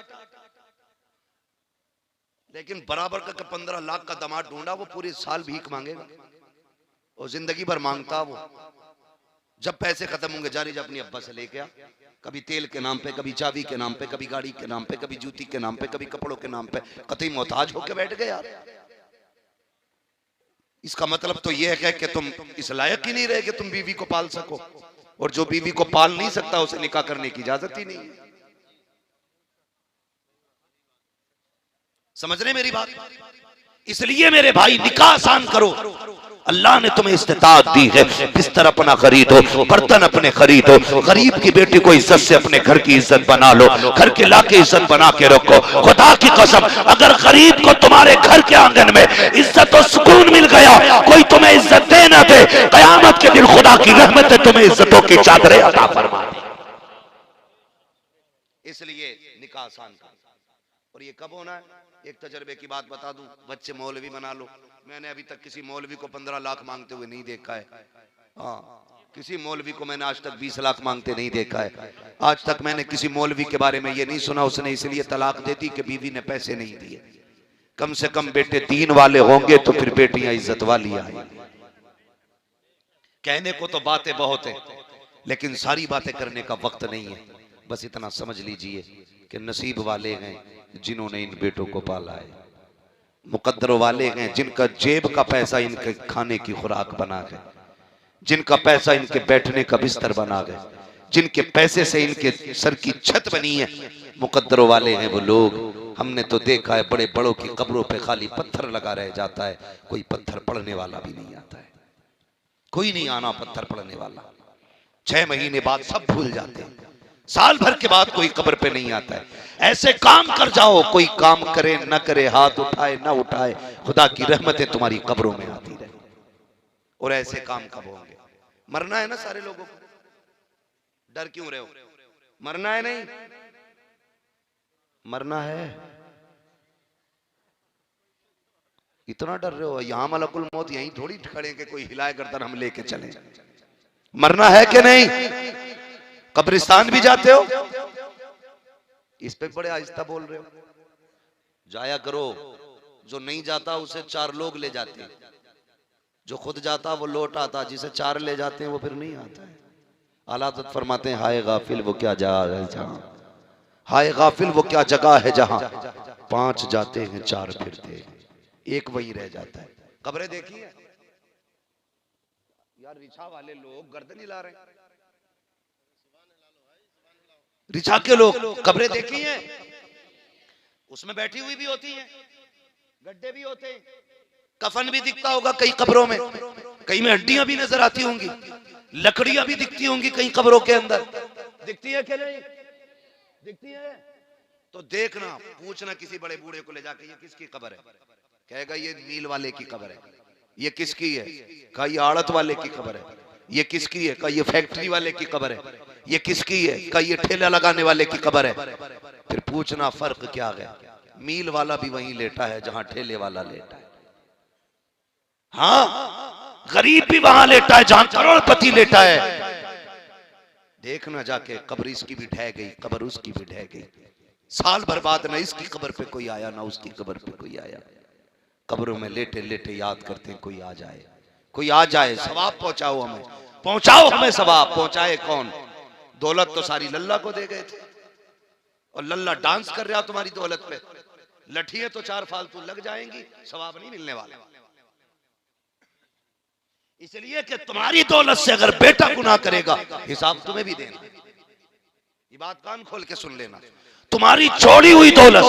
लेकिन बराबर का 15 लाख का दामाद ढूंढा, वो पूरे साल भीख मांगेगा और जिंदगी भर मांगता वो। जब पैसे खत्म होंगे जारी जा अपनी अब्बा से लेके आ, कभी तेल के नाम पे, कभी चाबी के नाम पे, कभी गाड़ी के नाम पे, कभी जूती के नाम पे, कभी कपड़ों के नाम पे। कतई मोहताज होके बैठ गए यार। इसका मतलब तो यह है कि तुम इस लायक ही नहीं रहे कि तुम बीवी को पाल सको, और जो बीवी को पाल नहीं सकता उसे निकाह करने की इजाजत ही नहीं है। समझ रहे मेरी बात? इसलिए मेरे भाई निकाह आसान करो। अल्लाह ने तुम्हें इस्तिताअत दी है, बिस्तर अपना खरीदो, बर्तन अपने खरीदो, गरीब की बेटी को इज्जत से अपने घर की इज्जत बना लो, घर के लाके इज्जत बना के रखो। खुदा की कसम, अगर गरीब को तुम्हारे घर के आंगन में इज्जत और सुकून मिल गया, कोई तुम्हें इज्जत दे ना दे, कयामत के दिन खुदा की रहमत है तुम्हें इज्जतों की चादरें अता फरमा दे। इसलिए निकाह आसान करो। और ये कब होना है? एक तजर्बे की बात बता दूं, बच्चे मौलवी बना लो। मैंने अभी तक किसी मौलवी को 15 लाख मांगते हुए नहीं देखा है। हाँ, किसी मौलवी को मैंने आज तक 20 लाख मांगते नहीं देखा है। आज तक मैंने किसी मौलवी के बारे में ये नहीं सुना उसने इसलिए तलाक दे दी कि बीवी ने पैसे नहीं दिए। कम से कम बेटे दीन वाले होंगे तो फिर बेटियां इज्जत वाली आएंगी। कहने को तो बातें बहुत है, लेकिन सारी बातें करने का वक्त नहीं है। बस इतना समझ लीजिए कि नसीब वाले हैं जिन्होंने इन बेटों को पाला है, मुकद्दर वाले हैं जिनका जेब का पैसा इनके खाने की खुराक बना गए, जिनका पैसा इनके बैठने का बिस्तर बना गए, जिनके पैसे से इनके सर की छत बनी है। मुकद्दर वाले हैं वो लोग। हमने तो देखा है बड़े बड़ों की कब्रों पे खाली पत्थर लगा रह जाता है, कोई पत्थर पड़ने वाला भी नहीं आता है। कोई नहीं आना पत्थर पड़ने वाला। 6 महीने बाद सब भूल जाते हैं, साल भर के बाद कोई कब्र पे नहीं आता है। ऐसे काम कर जाओ, कोई काम करे न करे, हाथ उठाए न उठाए, खुदा की रहमतें तुम्हारी कब्रों में आती रहे। और ऐसे काम कब होंगे? मरना है ना सारे लोगों को, डर क्यों रहे हो? मरना है नहीं? मरना है, इतना डर रहे हो? यहां मलकुल मौत यहीं थोड़ी खड़े के कोई हिलाए गर्दन हम लेके चले। मरना है कि नहीं? कब्रिस्तान भी जाते हो? इस पे बड़े आहिस्ता बोल रहे हो। जाया करो, जो नहीं जाता उसे 4 लोग ले जाते हैं, जो खुद जाता वो लौट आता, जिसे चार ले जाते हैं वो फिर नहीं आता है। आला हज़रत फरमाते हैं, हाय गाफिल वो क्या जगह है जहां, हाय गाफिल वो क्या जगह है जहां 5 जाते हैं 4 फिरते हैं, एक वही रह जाता है। कब्रें देखी है यार, रिछा वाले लोग गर्दन हिला रहे हैं, रिछा के लोग कब्रें देखी हैं, उसमें बैठी हुई भी होती हैं, गड्ढे भी होते हैं, कफन भी दिखता होगा कई कब्रों में, कई में हड्डियां भी नजर आती होंगी, लकड़ियां भी दिखती होंगी कई कब्रों के अंदर, दिखती है कि नहीं दिखती है? तो देखना, पूछना किसी बड़े बूढ़े को ले जाके ये किसकी कब्र है, कहेगा ये मील वाले की कब्र है। ये किसकी है, कहा ये आड़त वाले की कब्र है। ये किसकी है, कहा ये फैक्ट्री वाले की कब्र है। ये किसकी है, कहा ये ठेला लगाने वाले की कब्र है। फिर पूछना फर्क क्या है, मील वाला भी वहीं लेटा है जहां ठेले वाला लेटा है। हाँ, गरीब भी वहां लेटा है जहां करोड़पति लेटा है। देखना जाके, कब्र इसकी भी ढह गई, कब्र उसकी भी ढह गई, साल भर बाद न इसकी कब्र पे कोई आया ना उसकी कब्र पे कोई आया। कब्रों में लेटे लेटे याद करते हैं, कोई आ जाए, कोई आ जाए, सवाब पहुंचाओ हमें, पहुंचाओ हमें सवाब। पहुंचाए कौन, दौलत तो सारी लल्ला को दे गए थे, और लल्ला डांस कर रहा तुम्हारी दौलत पे, लठियां तो 4 फालतू लग जाएंगी, सवाब नहीं मिलने वाला। इसलिए कि तुम्हारी दौलत से अगर बेटा गुनाह करेगा, हिसाब तुम्हें भी देना। ये बात कान खोल के सुन लेना, तुम्हारी छोड़ी हुई दौलत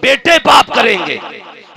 बेटे बाप करेंगे,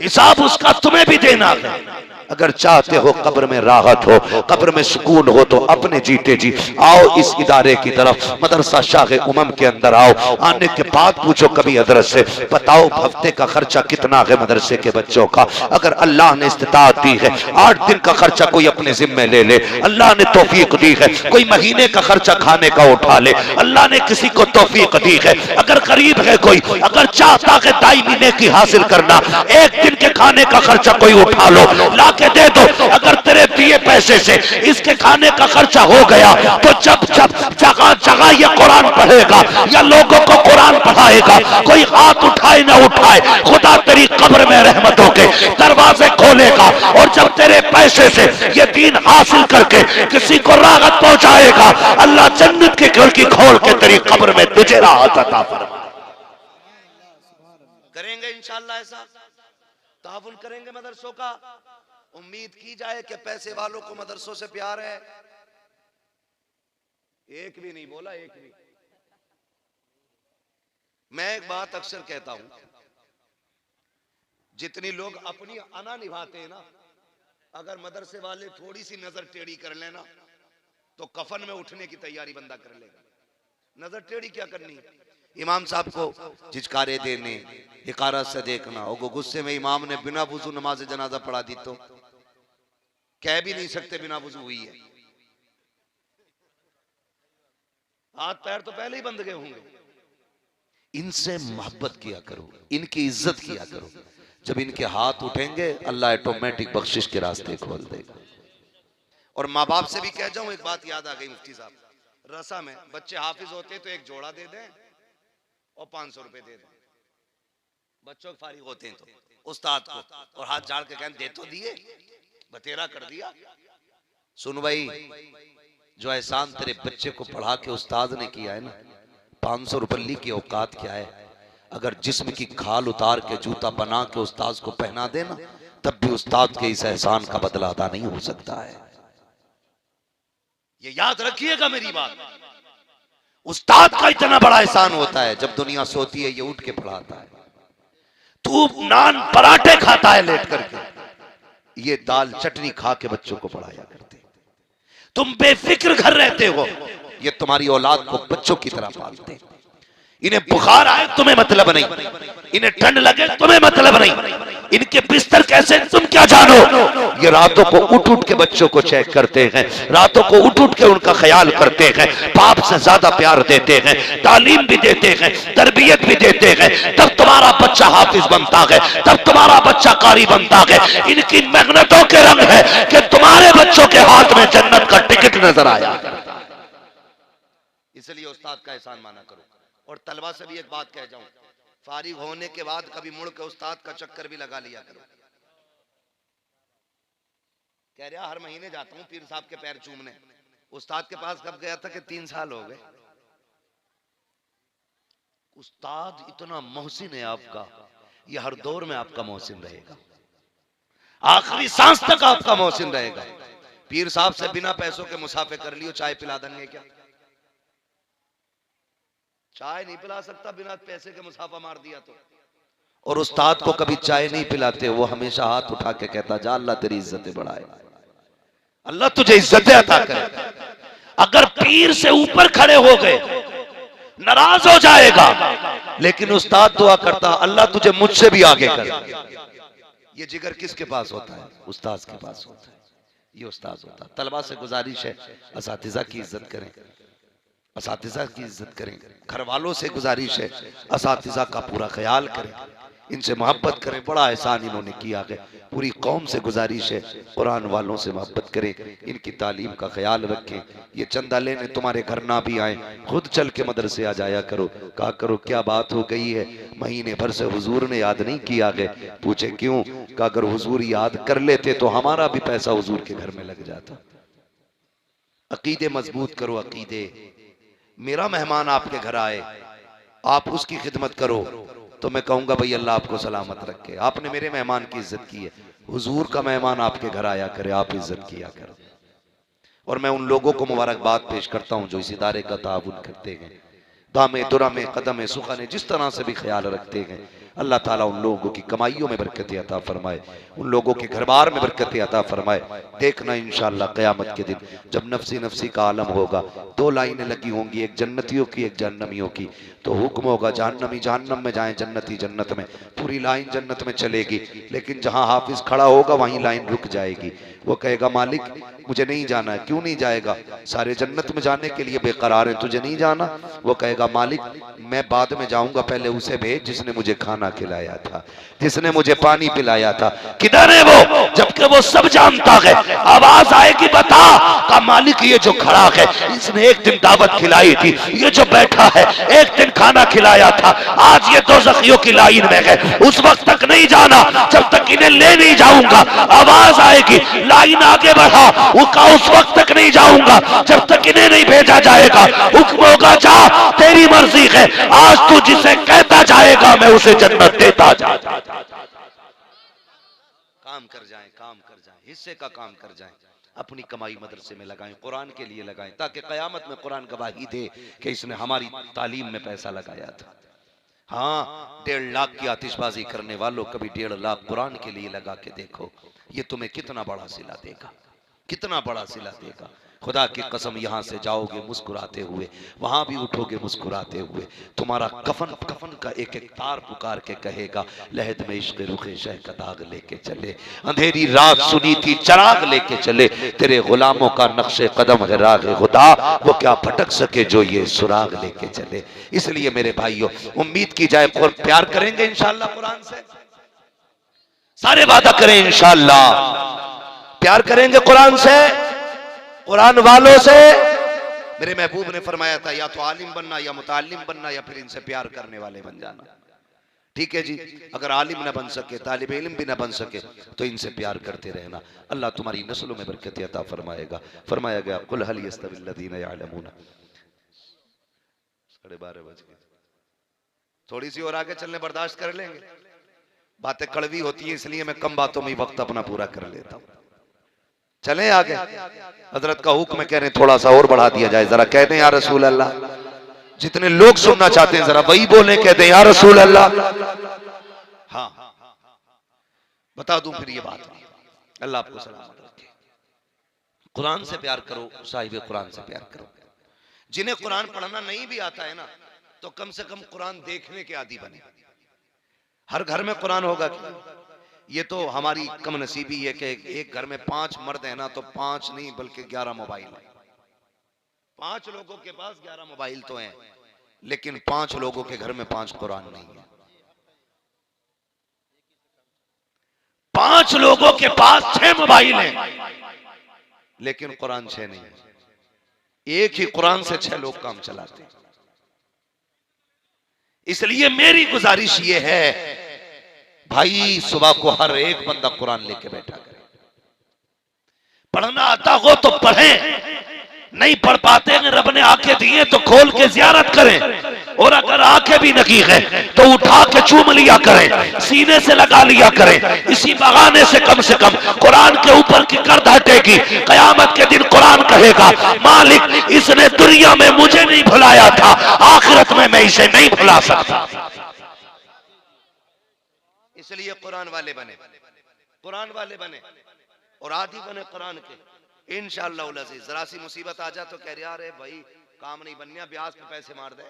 हिसाब उसका तुम्हें भी देना है। अगर चाहते हो कब्र में राहत हो, कब्र में सुकून हो, तो अपने जीते जी आओ इस इदारे की तरफ, मदरसा शाह उमम के अंदर आओ। आने के बाद पूछो कभी हजरत से, बताओ हफ्ते का खर्चा कितना है मदरसे के बच्चों का। अगर अल्लाह ने इस्तिताअत दी है, 8 दिन का खर्चा कोई अपने जिम्मे ले ले, अल्लाह ने तौफीक दी है। कोई महीने का खर्चा खाने का उठा ले, अल्लाह ने किसी को तौफीक दी है। अगर गरीब है कोई, अगर चाहता है दायमी नेकी हासिल करना, 1 दिन के खाने का खर्चा कोई उठा लो, ला के दे दो। अगर तेरे दिए पैसे से इसके खाने का खर्चा हो गया, तो जब जब जगह जगह ये कुरान पढ़ेगा या लोगों को कुरान पढ़ाएगा, कोई हाथ उठाए ना उठाए, खुदा तेरी कब्र में रहमतों के दरवाजे खोलेगा। और जब तेरे पैसे से ये दीन हासिल करके किसी को राहत पहुंचाएगा, अल्लाह जन्नत की खिड़की खोल के तेरी कब्र में तुझे राहत अता फरमा। करेंगे इंशाअल्लाह, ऐसा ताउन करेंगे मदरसों का। उम्मीद की जाए कि पैसे वालों को मदरसों से प्यार है। एक भी नहीं बोला, एक भी। मैं एक बात अक्सर कहता हूं, जितनी लोग अपनी अना निभाते हैं ना, अगर मदरसे वाले थोड़ी सी नजर टेढ़ी कर लेना, तो कफन में उठने की तैयारी बंदा कर लेगा। नजर टेढ़ी क्या करनी है, इमाम साहब को झिझकारे देने, हिकारत से देखना। और गुस्से में इमाम ने बिना वुजू नमाज जनाजा पढ़ा दी तो कह भी नहीं सकते बिना वुजू हुई है, हाथ पैर तो पहले ही बंद गए होंगे। इनसे मोहब्बत किया करो, इनकी इज्जत किया करो। जब इनके हाथ उठेंगे, अल्लाह ऑटोमेटिक बख्शिश के रास्ते खोल देगा। और माँ बाप से भी कह जाऊं, एक बात याद आ गई मुफ्ती साहब, रसा में बच्चे हाफिज होते तो एक जोड़ा दे दें और 500 रुपए दे दें। बच्चों फारिग होते हैं तो उस्ताद को, और हाथ झाड़ के कहते दे तो दिए, बतेरा कर दिया। सुन भाई, जो एहसान तेरे बच्चे को पढ़ा के उस्ताद ने किया है ना, 500 रुपये की औकात क्या है। अगर जिस्म की खाल उतार के जूता बना के उस्ताद को पहना देना, तब भी उस्ताद के इस एहसान का बदला अदा नहीं हो सकता है। ये याद रखिएगा मेरी बात। उस्ताद का इतना बड़ा एहसान होता है, जब दुनिया सोती है ये उठ के पढ़ाता है। तू नान पराठे खाता है लेट करके, ये दाल चटनी खा के बच्चों को पढ़ाया करते। तुम बेफिक्र घर रहते हो, ये तुम्हारी औलाद को बच्चों की तरह पालते। इन्हें बुखार आए तुम्हें मतलब नहीं, इन्हें ठंड लगे तुम्हें मतलब नहीं, इनके बिस्तर कैसे तुम क्या जानो। ये रातों को उठ उठ के बच्चों को चेक करते हैं, रातों को उठ उठ के उनका ख्याल करते हैं, बाप से ज्यादा प्यार देते हैं, तालीम भी देते हैं, तरबियत भी देते हैं। तब तुम्हारा बच्चा हाफिज बनता है, तब तुम्हारा बच्चा कारी बनता है। इनकी मेहनतों के रंग है कि तुम्हारे बच्चों के हाथ में जन्नत का टिकट नजर आया। इसलिए उस्ताद का एहसान माना करो। और तलबा से भी एक बात कह जाऊं, फारिग होने के बाद कभी मुड़ के उस्ताद का चक्कर भी लगा लिया करो। कह रहा हर महीने जाता हूं पीर साहब के पैर चूमने। उस्ताद के पास कब गया था कि 3 साल हो गए। उस्ताद इतना मोहसिन है आपका, ये हर दौर में आपका मोहसिन रहेगा, आखिरी सांस तक आपका मोहसिन रहेगा। पीर साहब से बिना पैसों के मुसाफे कर लियो, चाय पिला देंगे क्या? चाय नहीं पिला सकता बिना पैसे के, मुसाफा मार दिया तो। और उस्ताद को कभी चाय नहीं पिलाते, वो हमेशा हाथ उठा के कहता जा अल्लाह तेरी इज्जतें बढ़ाए, अल्लाह तुझे इज्जतें अता करे। अगर पीर से ऊपर खड़े हो गए नाराज हो जाएगा, लेकिन उस्ताद दुआ करता अल्लाह तुझे मुझसे भी आगे कर। ये जिगर किसके पास होता है? उस्ताद के पास होता है। ये उस्ताद होता है। तलबा से गुजारिश है असातिज़ा की इज्जत करें, असातिज़ा की इज्जत करें। घर वालों से गुजारिश है असातिज़ा का पूरा ख्याल करें, इनसे मोहब्बत करें, बड़ा एहसान इन्होंने किया है। पूरी कौम से गुजारिश है कुरान वालों से मोहब्बत करें, इनकी तालीम का ख्याल रखें। ये चंदा लेने तुम्हारे घर ना भी आए, खुद चल के मदरसे आ जाया करो। कहा करो क्या बात हो गई है, महीने भर से हुजूर ने याद नहीं किया है। पूछे क्यों? कहा अगर हुजूर याद कर लेते तो हमारा भी पैसा हुजूर के घर में लग जाता। अकीदे मजबूत करो, अकीदे। मेरा मेहमान आपके घर आए, आप उसकी खिदमत करो तो मैं कहूंगा भाई अल्लाह आपको सलामत रखे, आपने मेरे मेहमान की इज्जत की है। हुजूर का मेहमान आपके घर आया करे, आप इज्जत किया करो। और मैं उन लोगों को मुबारकबाद पेश करता हूं जो इस इदारे का ताउन करते हैं, दामे दुरामे कदमे सुखाने जिस तरह से भी ख्याल रखते हैं। अल्लाह ताला उन लोगों की कमाइयों में बरकत अता फरमाए, उन लोगों के घर बार में बरकत अता फरमाए। देखना इंशाअल्लाह क़यामत के दिन जब नफ्सी नफ्सी का आलम होगा, 2 लाइनें लगी होंगी, एक जन्नतियों की एक जहन्नमियों की। तो हुक्म होगा जहन्नमी जहन्नम में जाएं, जन्नती जन्नत में। पूरी लाइन जन्नत में चलेगी, लेकिन जहां हाफिज खड़ा होगा वहीं लाइन रुक जाएगी। वो कहेगा मालिक मुझे नहीं जाना है। क्यों नहीं जाएगा? सारे जन्नत में जाने के लिए बेकरार है, तुझे नहीं जाना? वो कहेगा मालिक मैं बाद में जाऊंगा, पहले उसे भेज जिसने मुझे खाना खिलाया था, जिसने मुझे पानी पिलाया था। किधर है वो? जबकि वो सब जानता है। आवाज आएगी बता का मालिक ये जो खड़ा है इसने एक दिन दावत खिलाई थी, ये जो बैठा है एक दिन खाना खिलाया था, आज ये दोज़खियों की लाइन में है। उस वक्त तक नहीं जाना जब तक इन्हें ले नहीं जाऊंगा। आवाज आएगी लाइन आगे बढ़ा, उसका उस वक्त तक नहीं जाऊंगा जब तक इन्हें नहीं भेजा जाएगा। हुक्म होगा जा तेरी मर्जी है, आज तू जिसे कहता जाएगा मैं उसे जन्नत देता जा। काम कर जाएं, काम कर जाएं, हिस्से का काम कर जाएं, अपनी कमाई मदरसे में लगाएं, कुरान के लिए लगाएं, ताकि कयामत में कुरान गवाही दे कि इसने हमारी तालीम में पैसा लगाया था। हाँ, 1.5 लाख की आतिशबाजी करने वालों कभी 1.5 लाख कुरान के लिए लगा के देखो, ये तुम्हें कितना बड़ा सिला देगा, कितना बड़ा सिला देगा। खुदा की कसम यहाँ से जाओगे मुस्कुराते हुए, वहां भी उठोगे मुस्कुराते हुए। तुम्हारा कफन कफन का एक एक तार पुकार के कहेगा लहद में इश्क़ रुखे शह का दाग लेके चले, अंधेरी रात सुनी थी चराग लेके चले, तेरे गुलामों का नक्शे कदम है राग खुदा, वो क्या भटक सके जो ये सुराग लेके चले। इसलिए मेरे भाइयों उम्मीद की जाए और प्यार करेंगे इंशाअल्लाह कुरान से, सारे वादा करें इंशाअल्लाह प्यार करेंगे कुरान से, कुरान वालों से। मेरे महबूब ने फरमाया था या तो आलिम बनना या मुतालिम बनना या फिर इनसे प्यार करने वाले बन जाना। ठीक है जी, अगर आलिम ना बन सके, तालिब इल्म भी ना बन सके तो इनसे प्यार करते रहना। अल्लाह तुम्हारी नस्लों में बरकत अता फरमाएगा। फरमाया गया कुल हल यस्तविल लज़ीना यअलमून। 12:30 बज गए, थोड़ी सी और आगे चलने बर्दाश्त कर लेंगे, बातें कड़वी होती हैं इसलिए मैं कम बातों में वक्त अपना पूरा कर लेता हूं। चलें आगे, हजरत का हुक्म कह रहे थोड़ा सा और बढ़ा दिया जाए, जरा कह दें या रसूल अल्लाह। जितने लोग सुनना चाहते हैं जरा वही बोले, कह दें या रसूल अल्लाह। हाँ बता दूं फिर ये बात, अल्लाह आपको सलामत रखे। कुरान से प्यार करो, साहिब कुरान से प्यार करो। जिन्हें कुरान पढ़ना नहीं भी आता है ना, तो कम से कम कुरान देखने के आदी बने। हर घर में कुरान होगा, ये तो हमारी कम नसीबी है कि एक घर में 5 मर्द है ना, तो 5 नहीं बल्कि 11 मोबाइल है। 5 लोगों के पास 11 मोबाइल तो हैं, लेकिन 5 लोगों के घर में 5 कुरान नहीं है। 5 लोगों के पास 6 मोबाइल हैं, लेकिन कुरान 6 नहीं है। एक ही कुरान से 6 लोग काम चलाते हैं। इसलिए मेरी गुजारिश ये है भाई, सुबह को हर एक बंदा कुरान लेके बैठा करे। पढ़ना आता हो तो पढ़ें, नहीं पढ़ पाते हैं रब ने आंखें दी हैं तो खोल के जियारत करें, और अगर आंखें भी नहीं है तो उठा के चूम लिया करें, सीने से लगा लिया करें। इसी बहाने से कम कुरान के ऊपर की कर्द हटेगी। कयामत के दिन कुरान कहेगा मालिक इसने दुनिया में मुझे नहीं भुलाया था, आखिरत में मैं इसे नहीं भुला सकता। इसलिए कुरान वाले बने, कुरान वाले बने और आदि बने कुरान के। इंशाअल्लाह अज़ीज़ जरा सी मुसीबत आ जा तो कह रहा अरे भाई काम नहीं बनया, ब्याज पे पैसे मार दे।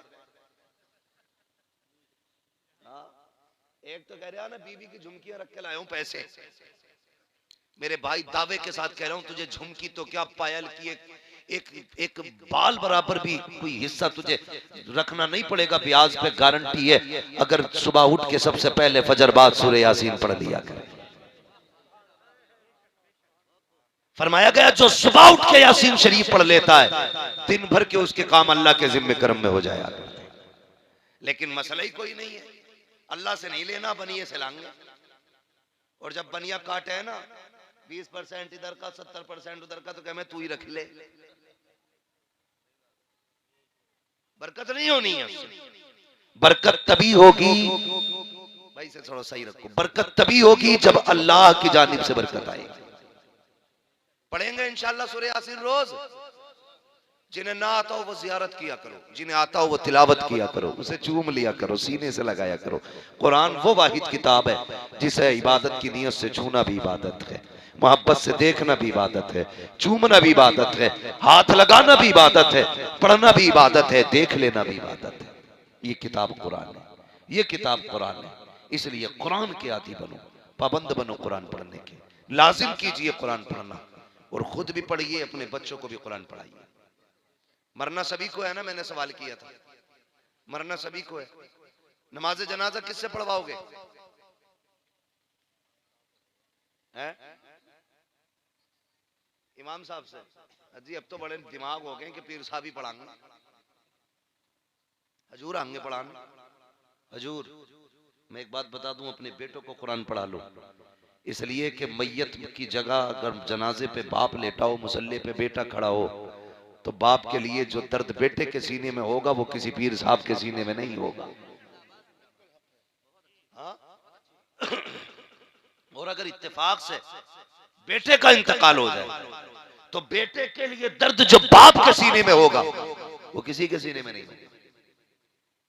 एक तो कह रहा ना बीवी की झुमकियां रख के लाया हूं पैसे। मेरे भाई दावे के साथ कह रहा हूं तुझे झुमकी तो क्या पायल की एक बाल बराबर भी कोई हिस्सा तुझे रखना नहीं पड़ेगा, ब्याज पे गारंटी है। अगर सुबह उठ के सबसे पहले फजर बाद सूरह यासीन पढ़ लिया करे। फरमाया गया जो सुबह उठ के यासीन शरीफ पढ़ लेता है दिन भर के उसके काम अल्लाह के जिम्मे करम में हो जाया। लेकिन मसला ही कोई नहीं है, अल्लाह से नहीं लेना, बनिए से लाएंगे। और जब बनिया काटे है ना 20% इधर का 70% उधर का, तो कह मैं तू ही रख ले, बरकत नहीं होनी है। बरकत तभी होगी, भाई से थोड़ा सही रखो, बरकत तभी होगी जब अल्लाह की जानिब से बरकत आएगी। पढ़ेंगे इंशाअल्लाह सूरह यासीन रोज। जिन्हें ना आता हो वो जियारत किया करो, जिन्हें आता हो वो तिलावत किया करो, उसे चूम लिया करो, सीने से लगाया करो। कुरान वो वाहिद किताब है जिसे इबादत की नीयत से छूना भी इबादत है, मोहब्बत से देखना भी इबादत है, चूमना भी इबादत है, हाथ लगाना भी इबादत है, पढ़ना भी इबादत है, देख लेना भी इबादत है। ये किताब कुरान है, ये किताब कुरान है। इसलिए कुरान के आदी बनो, पाबंद बनो कुरान पढ़ने के, लाजिम कीजिए कुरान पढ़ना, और खुद भी पढ़िए, अपने बच्चों को भी कुरान पढ़ाइए। मरना सभी को है ना, मैंने सवाल किया था, मरना सभी को है। नमाज जनाजा किससे पढ़वाओगे? है? इमाम साहब से? जी अब तो बड़े दिमाग हो गए कि पीर साहब ही पढ़ाएंगे, हजूर आएंगे पढ़ाने। हजूर मैं एक बात बता दूं, अपने बेटों को कुरान पढ़ा लो, इसलिए कि मैयत की जगह अगर जनाजे पे बाप लेटा हो, मुसल्ले पे बेटा खड़ा हो, तो बाप के लिए जो दर्द बेटे के सीने में होगा वो किसी पीर साहब के सीने में नहीं होगा। और अगर इत्तेफाक से बेटे का इंतकाल हो जाए तो बेटे के लिए दर्द जो बाप के सीने में होगा वो किसी के सीने में नहीं होगा।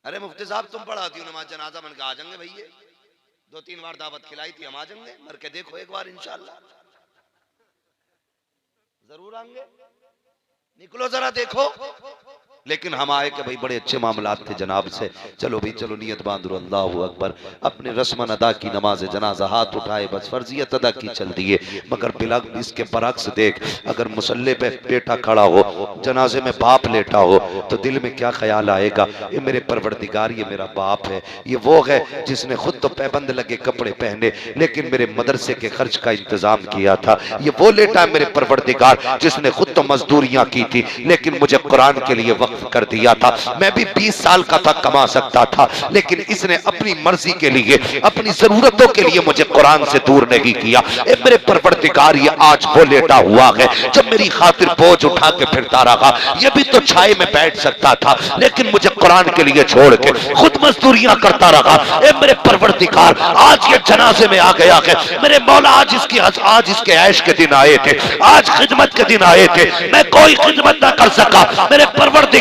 अरे मुफ्ती साहब तुम पढ़ाती हो नमाज जनाजा, मन के आ जाएंगे भैया, 2-3 बार दावत खिलाई थी, हम आ जाएंगे, मर के देखो एक बार इंशाअल्लाह, जरूर आएंगे, निकलो जरा देखो। लेकिन हम आए कि भाई बड़े अच्छे मामलात थे जनाब से, चलो भाई चलो नियत बांध लो, अल्लाहु अकबर, अपने रस्मन अदा की नमाज जनाजा, हाथ उठाए बस फर्जियत अदा की, चल दिए। मगर बिलाग इसके बरक्स देख, अगर मुसल्ले पे बेटा खड़ा हो, जनाजे में बाप लेटा हो, तो दिल में क्या ख्याल आएगा, ये मेरे परवरदिगार, ये मेरा बाप है, ये वो है जिसने खुद तो पैबंद लगे कपड़े पहने लेकिन मेरे मदरसे के खर्च का इंतजाम किया था, ये वो लेटा है मेरे परवरदिगार जिसने खुद तो मजदूरियां की थी लेकिन मुझे कुरान के लिए वक्फ कर दिया था। मैं भी 20 साल का था, कमा सकता था, लेकिन इसने अपनी मर्जी के लिए, अपनी जरूरतों के लिए मुझे कुरान से दूर नहीं किया। ए मेरे परवरदिगार, ये आज वो लेटा हुआ है जब मेरी खातिर बोझ उठा के फिरता रहा, ये भी तो छाए में बैठ सकता था लेकिन मुझे कुरान के लिए छोड़ के खुद मजदूरियां करता रहा। ए मेरे परवरदिगार, आज ये जनाजे में आ गया है मेरे मौला, आज इसके ऐश के दिन आए थे, आज खिदमत के दिन आए थे, मैं कोई खिदमत ना कर सका। मेरे परवरदिगार,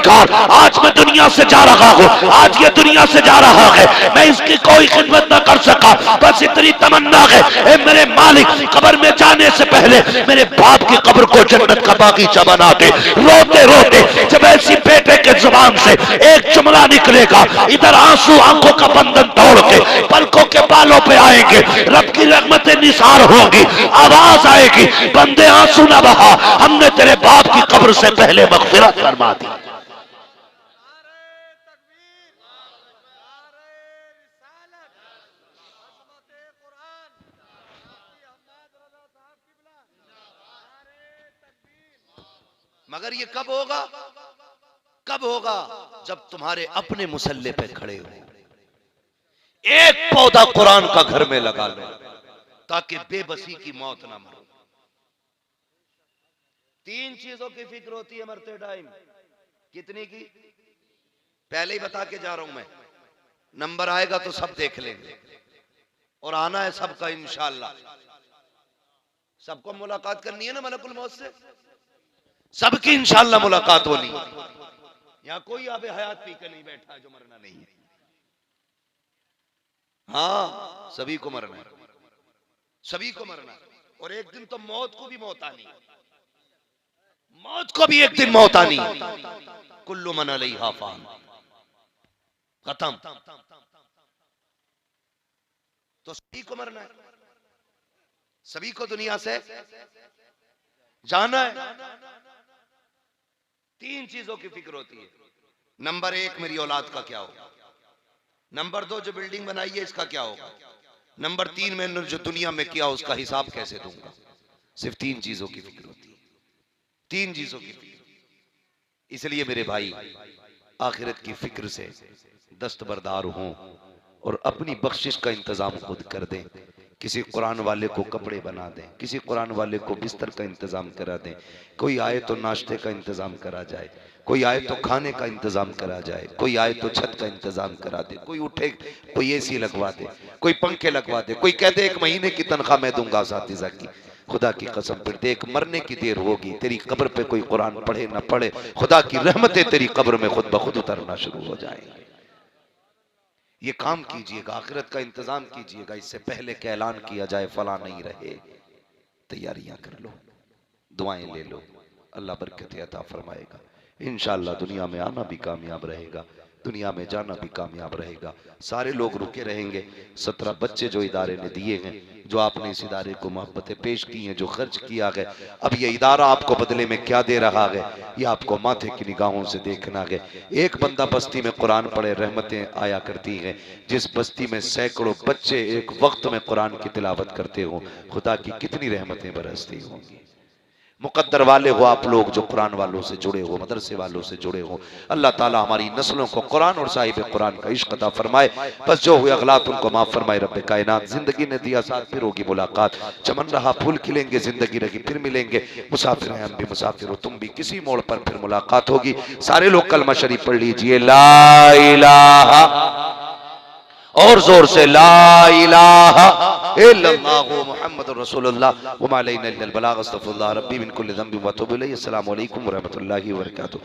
आज मैं दुनिया से जा रहा हूँ, आज ये दुनिया से जा रहा है, मैं इसकी कोई खिदमत ना कर सका, बस इतनी तमन्ना है ए मेरे मालिक, कब्र में जाने से पहले मेरे बाप की कब्र को जन्नत का बागीचा बना दे। रोते रोते जब ऐसी बेटे के जुबान से एक जुमला निकलेगा, इधर आंसू आंखों का बंधन तोड़ के पलकों के बालों पे आएंगे, रब की रहमतें निसार होगी, आवाज आएगी, बंदे आंसू ना बहा, हमने तेरे बाप की कब्र से पहले मगफिरत फरमा दी। मगर ये कब होगा? कब होगा? जब तुम्हारे अपने मुसल्ले पे खड़े हो, एक पौधा कुरान का घर में लगा लो ताकि बेबसी की मौत ना मरो। तीन चीजों की फिक्र होती है मरते टाइम। कितनी की? पहले ही बता के जा रहा हूं मैं, नंबर आएगा तो सब देख लेंगे, और आना है सबका इंशाअल्लाह। सबको मुलाकात करनी है ना मलकुल मौत से, सबकी इंशाअल्लाह मुलाकात होनी है। यहां कोई आबे हयात पी के नहीं बैठा है जो मरना नहीं है। हाँ, सभी को मरना है, सभी को मरना है। और एक दिन तो मौत को भी मौत आनी है, मौत को भी एक दिन मौत आनी है। कुल्लु मन अलैहा फान, खत्म। तो सभी को मरना है, सभी को दुनिया से जाना है। तीन चीजों की फिक्र होती है। नंबर एक, मेरी औलाद का क्या होगा। नंबर दो, जो बिल्डिंग बनाई है इसका क्या होगा। नंबर तीन, मैंने जो दुनिया में किया उसका हिसाब कैसे दूंगा। सिर्फ तीन चीजों की फिक्र होती है, तीन चीजों की फिक्र। इसलिए मेरे भाई, आखिरत की फिक्र से दस्तबरदार हों और अपनी बख्शिश का इंतजाम खुद कर दें। किसी कुरान वाले को कपड़े बना दें, किसी कुरान वाले को बिस्तर का इंतजाम करा दें, कोई आए तो नाश्ते का इंतजाम करा जाए, कोई आए तो खाने का इंतजाम करा जाए, कोई आए तो छत का इंतजाम करा दे, कोई उठे कोई एसी लगवा दे, कोई पंखे लगवा दे, कोई कहते 1 महीने की तनख्वाह मैं दूंगा असातिज़ा की। खुदा की कसम, फिर देख मरने की देर होगी, तेरी कब्र पे कोई कुरान पढ़े ना पढ़े, खुदा की रहमतें तेरी कब्र में खुद ब खुद उतरना शुरू हो जाएंगी। ये काम कीजिएगा, आखिरत का इंतजाम कीजिएगा, इससे पहले कि ऐलान किया जाए फला नहीं रहे। तैयारियां कर लो, दुआएं ले लो, अल्लाह बरकत अता फरमाएगा। इंशाअल्लाह दुनिया में आना भी कामयाब रहेगा, दुनिया में जाना भी कामयाब रहेगा। सारे लोग रुके रहेंगे। 17 बच्चे जो इदारे ने दिए हैं, जो आपने इस इदारे को मोहब्बतें पेश की हैं, जो खर्च किया गया, अब ये इदारा आपको बदले में क्या दे रहा है, ये आपको माथे की निगाहों से देखना है। एक बंदा बस्ती में कुरान पढ़े, रहमतें आया करती हैं। जिस बस्ती में सैकड़ों बच्चे एक वक्त में कुरान की तिलावत करते हो, खुदा की कितनी रहमतें बरसती होंगी। मुकद्दर वाले हो आप लोग जो कुरान वालों से जुड़े हो, मदरसे वालों से जुड़े हो, अल्लाह ताला हमारी नस्लों को कुरान और साहिब कुरान का इश्क अता फरमाए। बस जो हुए अगलात उनको माफ फरमाए रब्बे कायनात। जिंदगी ने दिया साथ, फिर होगी मुलाकात। चमन रहा फूल खिलेंगे, जिंदगी रही फिर मिलेंगे। मुसाफिर हैं हम भी, मुसाफिर हो तुम भी, किसी मोड़ पर फिर मुलाकात होगी। सारे लोग कलमा शरीफ पढ़ लीजिए, ला इलाहा, और जोर से ला इलाहा इल्लल्लाहु मुहम्मदुर रसूलुल्लाह व मा अलैना इल्लल बलाग। अस्तगफिरुल्लाह रब्बी मिन कुल्लि ज़ंबिन व अतूबु इलैहि। अस्सलामु अलैकुम व रहमतुल्लाहि व बरकातुहू।